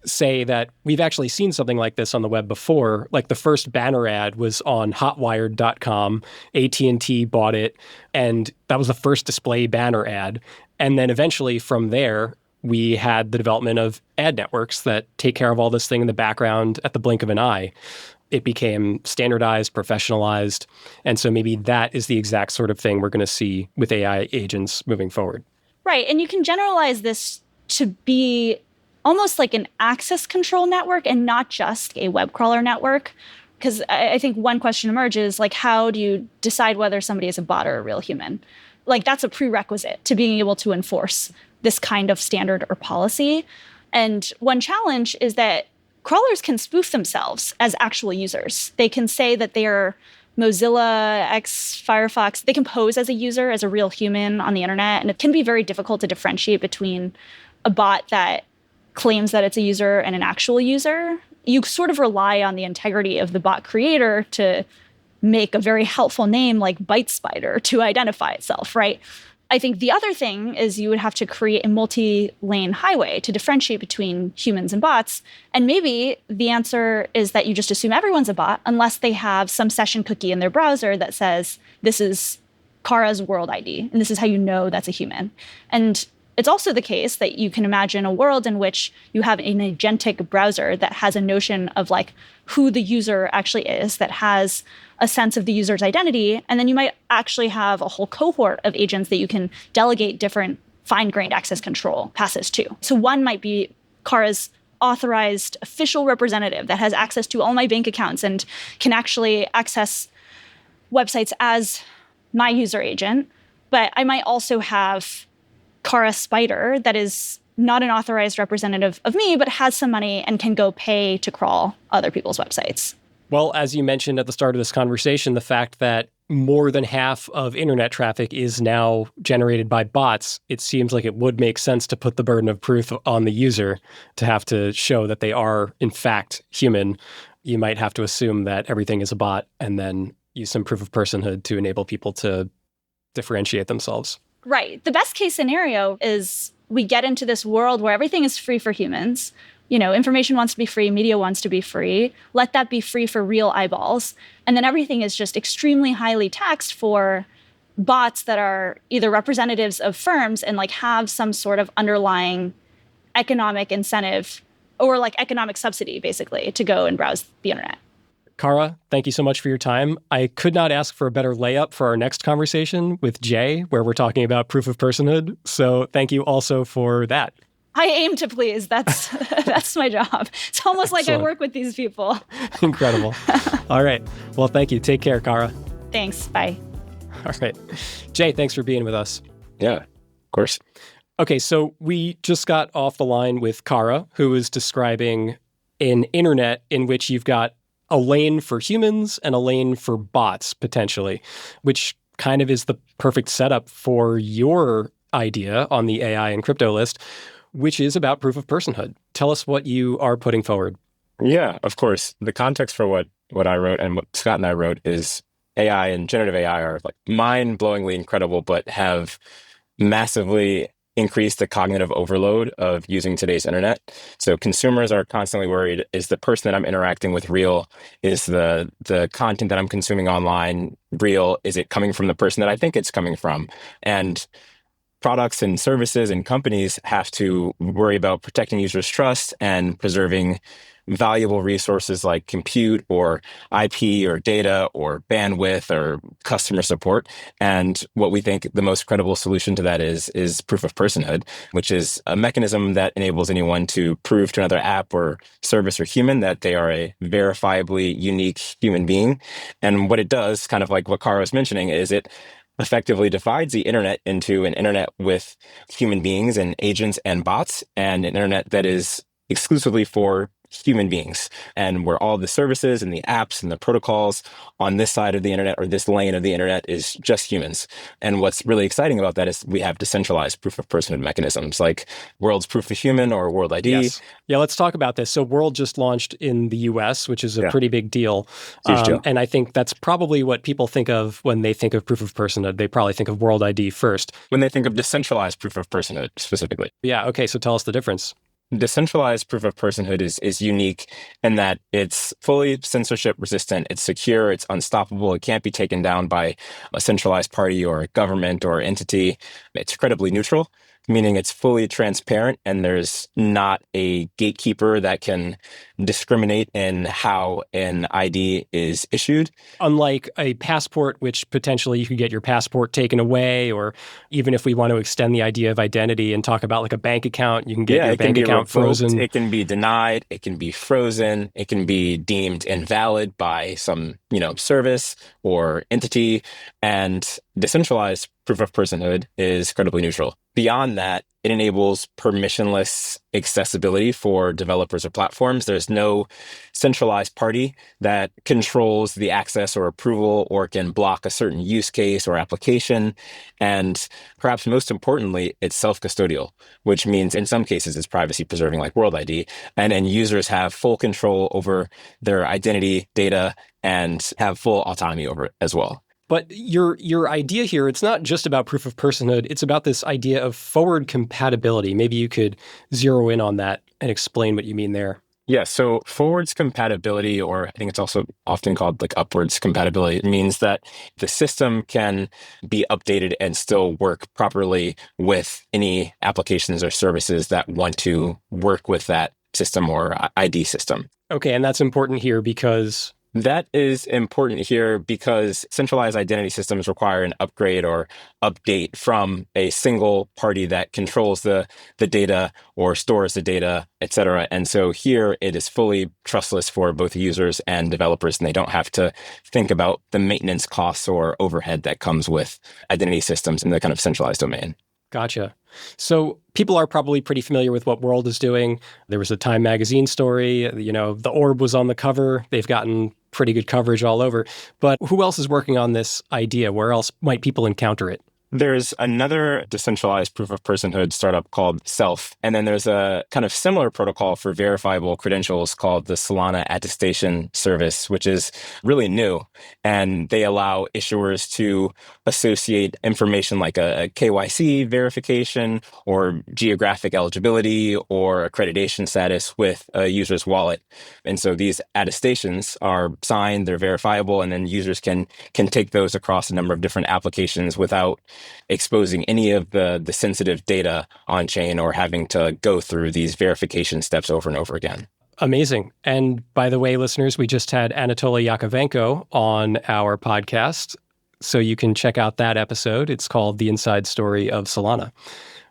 say that we've actually seen something like this on the web before. Like the first banner ad was on hotwired.com. AT&T bought it, and that was the first display banner ad. And then eventually from there, we had the development of ad networks that take care of all this thing in the background at the blink of an eye. It became standardized, professionalized. And so maybe that is the exact sort of thing we're going to see with AI agents moving forward. Right. And you can generalize this to be almost like an access control network and not just a web crawler network. Because I think one question emerges, like, how do you decide whether somebody is a bot or a real human? Like, that's a prerequisite to being able to enforce this kind of standard or policy. And one challenge is that crawlers can spoof themselves as actual users. They can say that they are Mozilla, X, Firefox. They can pose as a user, as a real human on the internet. And it can be very difficult to differentiate between a bot that claims that it's a user and an actual user. You sort of rely on the integrity of the bot creator to make a very helpful name like Byte Spider to identify itself, right? I think the other thing is you would have to create a multi-lane highway to differentiate between humans and bots. And maybe the answer is that you just assume everyone's a bot unless they have some session cookie in their browser that says, this is Carra's world ID, and this is how you know that's a human. And it's also the case that you can imagine a world in which you have an agentic browser that has a notion of like who the user actually is, that has a sense of the user's identity. And then you might actually have a whole cohort of agents that you can delegate different fine-grained access control passes to. So one might be Carra's authorized official representative that has access to all my bank accounts and can actually access websites as my user agent. But I might also have Carra Spider that is not an authorized representative of me, but has some money and can go pay to crawl other people's websites. Well, as you mentioned at the start of this conversation, the fact that more than half of internet traffic is now generated by bots, it seems like it would make sense to put the burden of proof on the user to have to show that they are, in fact, human. You might have to assume that everything is a bot and then use some proof of personhood to enable people to differentiate themselves. Right. The best case scenario is we get into this world where everything is free for humans. Information wants to be free, media wants to be free. Let that be free for real eyeballs. And then everything is just extremely highly taxed for bots that are either representatives of firms and like have some sort of underlying economic incentive or like economic subsidy, basically, to go and browse the internet. Carra, thank you so much for your time. I could not ask for a better layup for our next conversation with Jay, where we're talking about proof of personhood. So thank you also for that. I aim to please. That's my job. It's almost like I work with these people. Incredible. All right. Well, thank you. Take care, Carra. Thanks. Bye. All right. Jay, thanks for being with us. Yeah, of course. Okay, so we just got off the line with Carra, who is describing an internet in which you've got a lane for humans and a lane for bots, potentially, which kind of is the perfect setup for your idea on the AI and crypto list, which is about proof of personhood. Tell us what you are putting forward. Yeah, of course. The context for what what I wrote and what Scott and I wrote is AI and generative AI are like mind-blowingly incredible, but have massively increased the cognitive overload of using today's internet. So consumers are constantly worried, is the person that I'm interacting with real? Is the content that I'm consuming online real? Is it coming from the person that I think it's coming from? And products and services and companies have to worry about protecting users' trust and preserving valuable resources like compute or IP or data or bandwidth or customer support. And what we think the most credible solution to that is proof of personhood, which is a mechanism that enables anyone to prove to another app or service or human that they are a verifiably unique human being. And what it does, kind of like what Carra was mentioning, is it effectively divides the internet into an internet with human beings and agents and bots, and an internet that is exclusively for human beings, and where all the services and the apps and the protocols on this side of the internet or this lane of the internet is just humans. And what's really exciting about that is we have decentralized proof of personhood mechanisms like World's Proof of Human or World ID. Yes. Yeah, let's talk about this. So World just launched in the US, which is a pretty big deal. Huge deal. And I think that's probably what people think of when they think of proof of personhood. They probably think of World ID first. When they think of decentralized proof of personhood specifically. Yeah, okay, so tell us the difference. Decentralized proof of personhood is unique in that it's fully censorship resistant, it's secure, it's unstoppable, it can't be taken down by a centralized party or a government or entity. It's incredibly neutral, meaning it's fully transparent and there's not a gatekeeper that can discriminate in how an ID is issued. Unlike a passport, which potentially you could get your passport taken away, or even if we want to extend the idea of identity and talk about like a bank account, you can get your bank account frozen. It can be denied, it can be frozen, it can be deemed invalid by some, service or entity. And decentralized proof of personhood is incredibly neutral. Beyond that, it enables permissionless accessibility for developers or platforms. There's no centralized party that controls the access or approval or can block a certain use case or application. And perhaps most importantly, it's self-custodial, which means in some cases it's privacy preserving like World ID. And then users have full control over their identity data and have full autonomy over it as well. But your idea here, it's not just about proof of personhood. It's about this idea of forward compatibility. Maybe you could zero in on that and explain what you mean there. Yeah, so forwards compatibility, or I think it's also often called like upwards compatibility, it means that the system can be updated and still work properly with any applications or services that want to work with that system or ID system. Okay, and that's important here because... That is important here because centralized identity systems require an upgrade or update from a single party that controls the data or stores the data, et cetera. And so here it is fully trustless for both users and developers, and they don't have to think about the maintenance costs or overhead that comes with identity systems in the kind of centralized domain. Gotcha. So people are probably pretty familiar with what World is doing. There was a Time magazine story, the orb was on the cover. They've gotten pretty good coverage all over. But who else is working on this idea? Where else might people encounter it? There's another decentralized proof of personhood startup called Self. And then there's a kind of similar protocol for verifiable credentials called the Solana Attestation Service, which is really new. And they allow issuers to associate information like a KYC verification or geographic eligibility or accreditation status with a user's wallet. And so these attestations are signed, they're verifiable, and then users can take those across a number of different applications without exposing any of the sensitive data on chain or having to go through these verification steps over and over again. Amazing. And by the way, listeners, we just had Anatoly Yakovenko on our podcast, so you can check out that episode. It's called The Inside Story of Solana.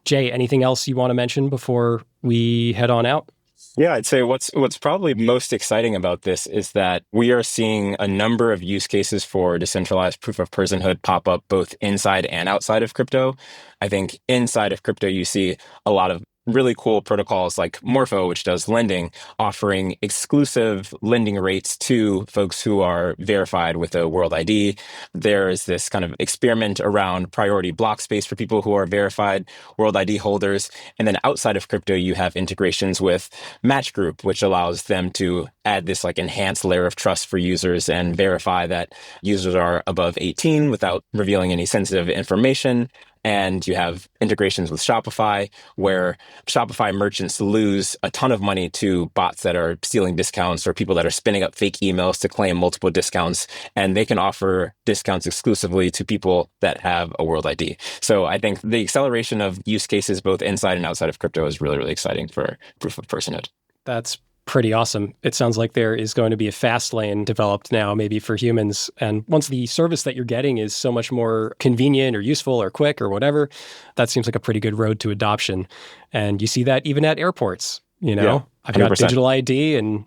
Jay, anything else you want to mention before we head on out? Yeah, I'd say what's probably most exciting about this is that we are seeing a number of use cases for decentralized proof of personhood pop up both inside and outside of crypto. I think inside of crypto, you see a lot of really cool protocols like Morpho, which does lending, offering exclusive lending rates to folks who are verified with a World ID. There's this kind of experiment around priority block space for people who are verified World ID holders. And then outside of crypto, you have integrations with Match Group, which allows them to add this like enhanced layer of trust for users and verify that users are above 18 without revealing any sensitive information. And you have integrations with Shopify, where Shopify merchants lose a ton of money to bots that are stealing discounts or people that are spinning up fake emails to claim multiple discounts. And they can offer discounts exclusively to people that have a World ID. So I think the acceleration of use cases both inside and outside of crypto is really, really exciting for proof of personhood. That's pretty awesome. It sounds like there is going to be a fast lane developed now, maybe for humans. And once the service that you're getting is so much more convenient or useful or quick or whatever, that seems like a pretty good road to adoption. And you see that even at airports, Yeah, I've got 100%. digital ID and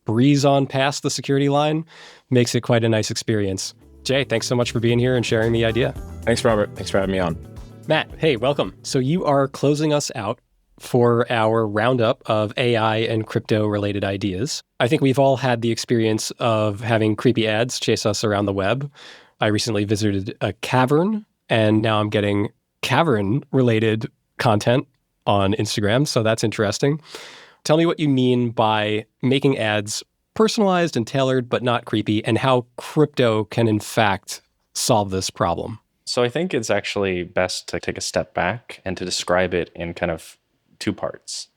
breeze on past the security line makes it quite a nice experience. Jay, thanks so much for being here and sharing the idea. Thanks, Robert. Thanks for having me on. Matt, hey, welcome. So you are closing us out for our roundup of AI and crypto-related ideas. I think we've all had the experience of having creepy ads chase us around the web. I recently visited a cavern, and now I'm getting cavern-related content on Instagram, so that's interesting. Tell me what you mean by making ads personalized and tailored, but not creepy, and how crypto can, in fact, solve this problem. So I think it's actually best to take a step back and to describe it in kind of two parts.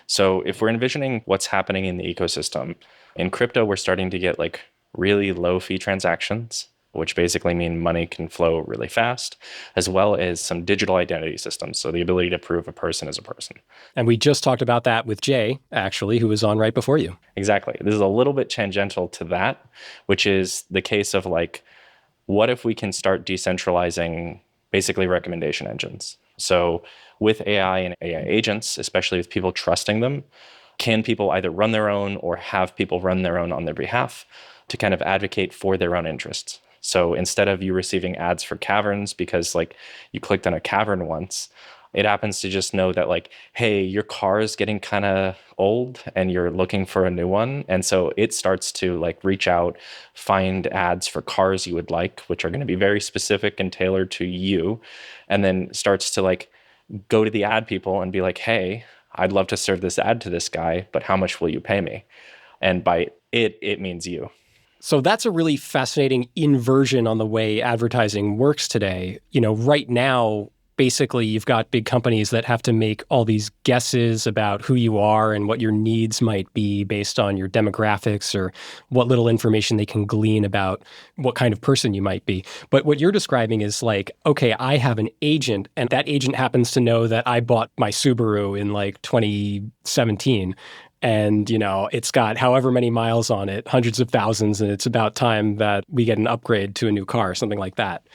So if we're envisioning what's happening in the ecosystem, in crypto, we're starting to get like really low fee transactions, which basically mean money can flow really fast, as well as some digital identity systems. So the ability to prove a person is a person. And we just talked about that with Jay, actually, who was on right before you. Exactly. This is a little bit tangential to that, which is the case of like, what if we can start decentralizing basically recommendation engines? So with AI and AI agents, especially with people trusting them, can people either run their own or have people run their own on their behalf to kind of advocate for their own interests? So instead of you receiving ads for caverns because like you clicked on a cavern once, it happens to just know that like, hey, your car is getting kind of old and you're looking for a new one. And so it starts to like reach out, find ads for cars you would like, which are going to be very specific and tailored to you. And then starts to like go to the ad people and be like, hey, I'd love to serve this ad to this guy, but how much will you pay me? And by it means you. So that's a really fascinating inversion on the way advertising works today. Right now, basically, you've got big companies that have to make all these guesses about who you are and what your needs might be based on your demographics or what little information they can glean about what kind of person you might be. But what you're describing is like, okay, I have an agent, and that agent happens to know that I bought my Subaru in like 2017. And, it's got however many miles on it, hundreds of thousands, and it's about time that we get an upgrade to a new car, something like that.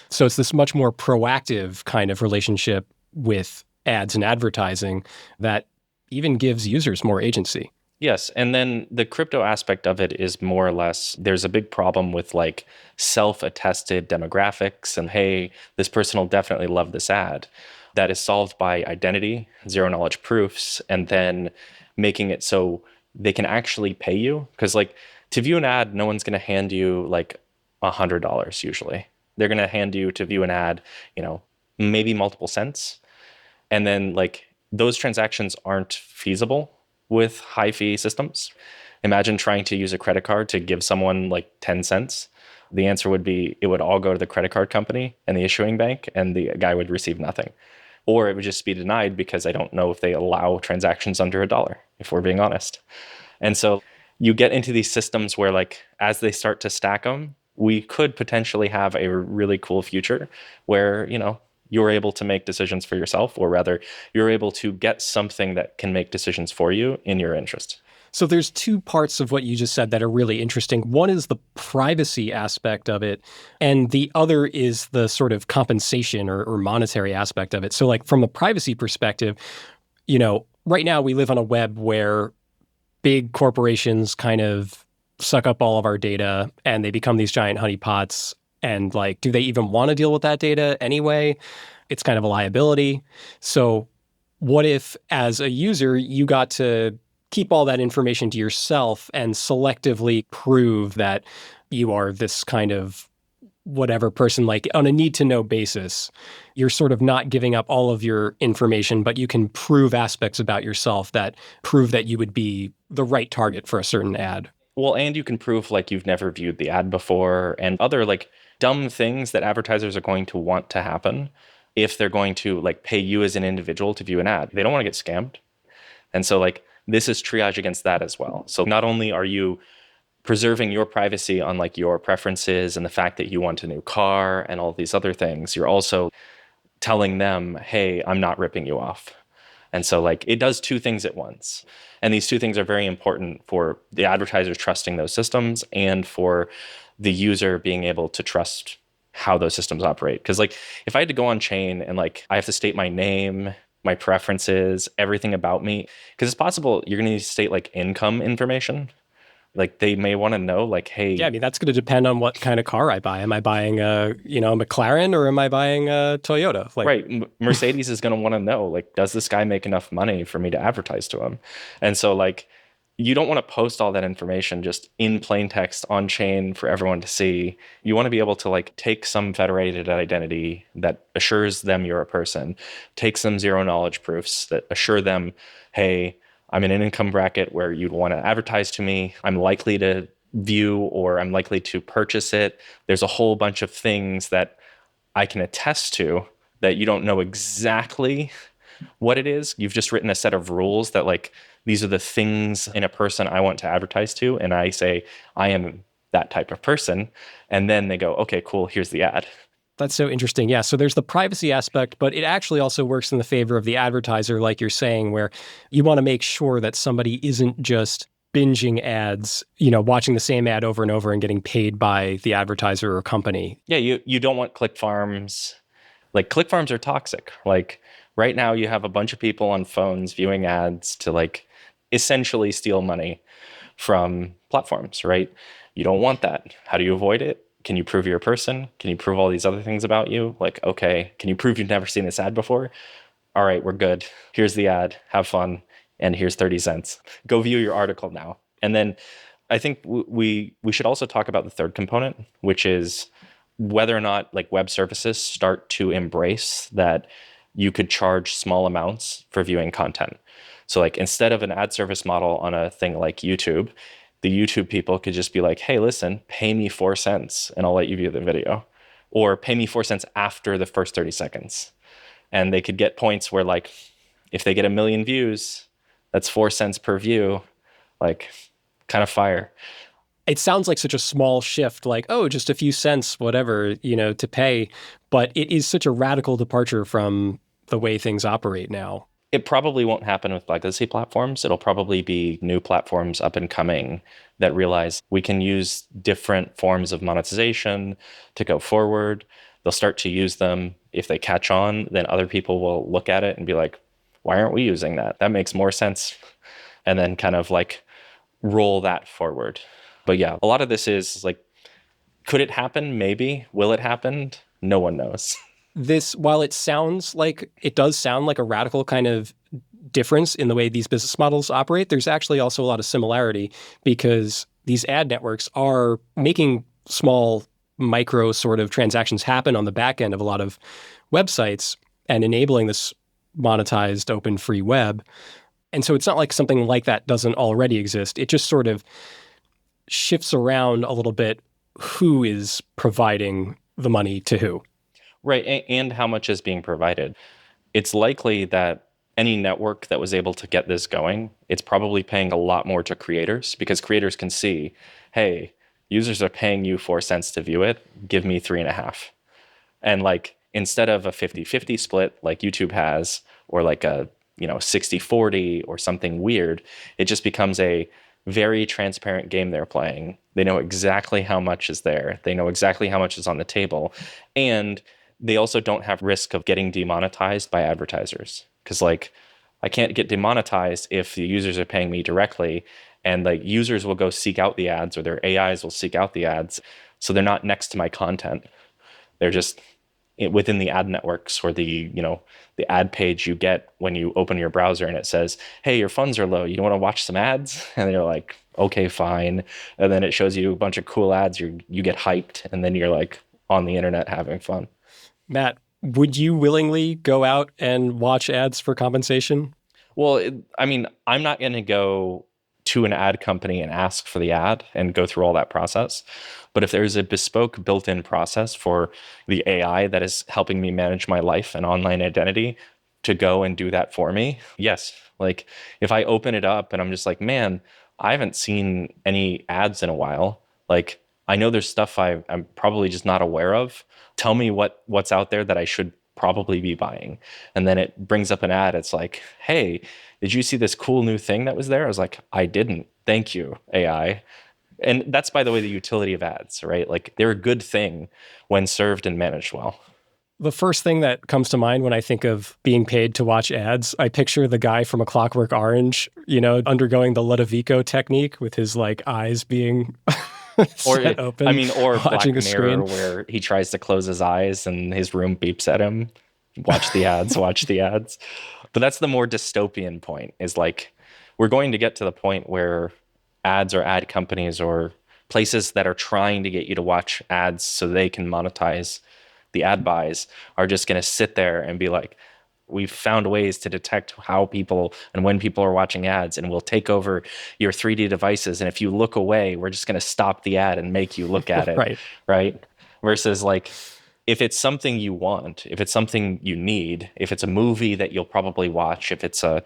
So it's this much more proactive kind of relationship with ads and advertising that even gives users more agency. Yes. And then the crypto aspect of it is more or less, there's a big problem with like self-attested demographics and, hey, this person will definitely love this ad. That is solved by identity, zero knowledge proofs, and then making it so they can actually pay you. Because like to view an ad, no one's going to hand you like $100 usually. They're going to hand you to view an ad, maybe multiple cents. And then like those transactions aren't feasible with high fee systems. Imagine trying to use a credit card to give someone like 10 cents. The answer would be it would all go to the credit card company and the issuing bank, and the guy would receive nothing. Or it would just be denied because I don't know if they allow transactions under $1, if we're being honest. And so you get into these systems where like, as they start to stack them, we could potentially have a really cool future where, you're able to make decisions for yourself, or rather you're able to get something that can make decisions for you in your interest. So there's two parts of what you just said that are really interesting. One is the privacy aspect of it, and the other is the sort of compensation or monetary aspect of it. So like from the privacy perspective, right now we live on a web where big corporations kind of suck up all of our data and they become these giant honeypots. And like, do they even want to deal with that data anyway? It's kind of a liability. So What if, as a user, you got to keep all that information to yourself and selectively prove that you are this kind of whatever person, like on a need-to-know basis? You're sort of not giving up all of your information, but you can prove aspects about yourself that prove that you would be the right target for a certain ad. Well, and you can prove like you've never viewed the ad before and other like dumb things that advertisers are going to want to happen if they're going to like pay you as an individual to view an ad. They don't want to get scammed. And so like this is triage against that as well. So not only are you preserving your privacy on like your preferences and the fact that you want a new car and all these other things, you're also telling them, hey, I'm not ripping you off. And so like it does two things at once. And these two things are very important for the advertisers trusting those systems and for the user being able to trust how those systems operate. Because like if I had to go on chain and like I have to state my name, my preferences, everything about me, because it's possible you're going to need to state like income information. Like they may want to know like, hey. Yeah, I mean, that's going to depend on what kind of car I buy. Am I buying a McLaren or am I buying a Toyota? Like, right. Mercedes is going to want to know, like, does this guy make enough money for me to advertise to him? And so like, you don't want to post all that information just in plain text on chain for everyone to see. You want to be able to like take some federated identity that assures them you're a person, take some zero knowledge proofs that assure them, hey, I'm in an income bracket where you'd want to advertise to me. I'm likely to view or I'm likely to purchase it. There's a whole bunch of things that I can attest to that you don't know exactly what it is. You've just written a set of rules that like, these are the things in a person I want to advertise to. And I say, I am that type of person. And then they go, okay, cool, here's the ad. That's so interesting. Yeah. So there's the privacy aspect, but it actually also works in the favor of the advertiser, like you're saying, where you want to make sure that somebody isn't just binging ads, watching the same ad over and over and getting paid by the advertiser or company. Yeah, you don't want click farms. Like click farms are toxic. Like right now you have a bunch of people on phones viewing ads to like essentially steal money from platforms, right? You don't want that. How do you avoid it? Can you prove you're a person? Can you prove all these other things about you? Like, okay, can you prove you've never seen this ad before? All right, we're good. Here's the ad. Have fun. And here's 30 cents. Go view your article now. And then I think we should also talk about the third component, which is whether or not like web services start to embrace that you could charge small amounts for viewing content. So like instead of an ad service model on a thing like YouTube, the YouTube people could just be like, hey, listen, pay me 4 cents and I'll let you view the video. Or pay me 4 cents after the first 30 seconds. And they could get points where like, if they get 1 million views, that's 4 cents per view, like kind of fire. It sounds like such a small shift, like, oh, just a few cents, whatever, to pay. But it is such a radical departure from the way things operate now. It probably won't happen with legacy platforms. It'll probably be new platforms up and coming that realize we can use different forms of monetization to go forward. They'll start to use them. If they catch on, then other people will look at it and be like, why aren't we using that? That makes more sense. And then kind of like roll that forward. But yeah, a lot of this is like, could it happen? Maybe. Will it happen? No one knows. This, while it does sound like a radical kind of difference in the way these business models operate, there's actually also a lot of similarity because these ad networks are making small micro sort of transactions happen on the back end of a lot of websites and enabling this monetized open free web. And so it's not like something like that doesn't already exist. It just sort of shifts around a little bit who is providing the money to who. Right, and how much is being provided. It's likely that any network that was able to get this going, it's probably paying a lot more to creators because creators can see, hey, users are paying you 4 cents to view it, give me 3.5. And like, instead of a 50-50 split like YouTube has, or like a 60-40 or something weird, it just becomes a very transparent game they're playing. They know exactly how much is there. They know exactly how much is on the table. And they also don't have risk of getting demonetized by advertisers. Because like, I can't get demonetized if the users are paying me directly, and like users will go seek out the ads or their AIs will seek out the ads. So they're not next to my content. They're just within the ad networks or the ad page you get when you open your browser and it says, hey, your funds are low, you want to watch some ads? And you're like, okay, fine. And then it shows you a bunch of cool ads, you get hyped, and then you're like on the internet having fun. Matt, would you willingly go out and watch ads for compensation? Well, I'm not going to go to an ad company and ask for the ad and go through all that process. But if there's a bespoke built-in process for the AI that is helping me manage my life and online identity to go and do that for me, yes. Like if I open it up and I'm just like, man, I haven't seen any ads in a while. Like I know there's stuff I'm probably just not aware of. Tell me what's out there that I should probably be buying. And then it brings up an ad. It's like, hey, did you see this cool new thing that was there? I was like, I didn't. Thank you, AI. And that's, by the way, the utility of ads, right? Like they're a good thing when served and managed well. The first thing that comes to mind when I think of being paid to watch ads, I picture the guy from A Clockwork Orange, undergoing the Ludovico technique with his like eyes being set open. Or Black watching a Mirror, screen. where he tries to close his eyes and his room beeps at him. Watch the ads, watch the ads. But that's the more dystopian point, is like we're going to get to the point where ads or ad companies or places that are trying to get you to watch ads so they can monetize the ad buys are just going to sit there and be like, we've found ways to detect how people and when people are watching ads, and we'll take over your 3D devices. And if you look away, we're just going to stop the ad and make you look at it. Right. Versus like, if it's something you want, if it's something you need, if it's a movie that you'll probably watch, if it's a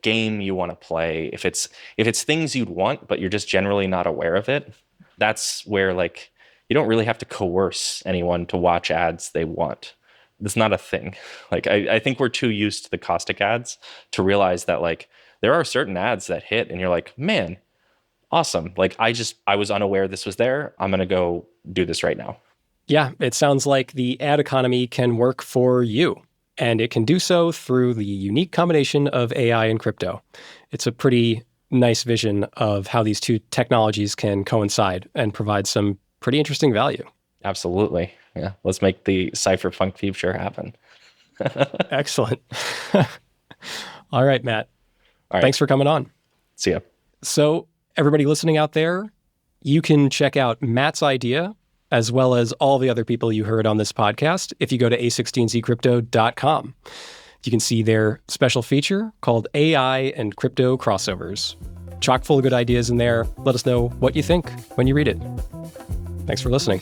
game you want to play, if it's things you'd want, but you're just generally not aware of it, that's where like you don't really have to coerce anyone to watch ads they want. It's not a thing. Like I think we're too used to the caustic ads to realize that like there are certain ads that hit and you're like, man, awesome. Like I was unaware this was there. I'm going to go do this right now. Yeah, it sounds like the ad economy can work for you, and it can do so through the unique combination of AI and crypto. It's a pretty nice vision of how these two technologies can coincide and provide some pretty interesting value. Absolutely. Yeah. Let's make the cypherpunk future happen. Excellent. All right, Matt. All right. Thanks for coming on. See ya. So everybody listening out there, you can check out Matt's idea as well as all the other people you heard on this podcast if you go to a16zcrypto.com. You can see their special feature called AI and Crypto Crossovers. Chock full of good ideas in there. Let us know what you think when you read it. Thanks for listening.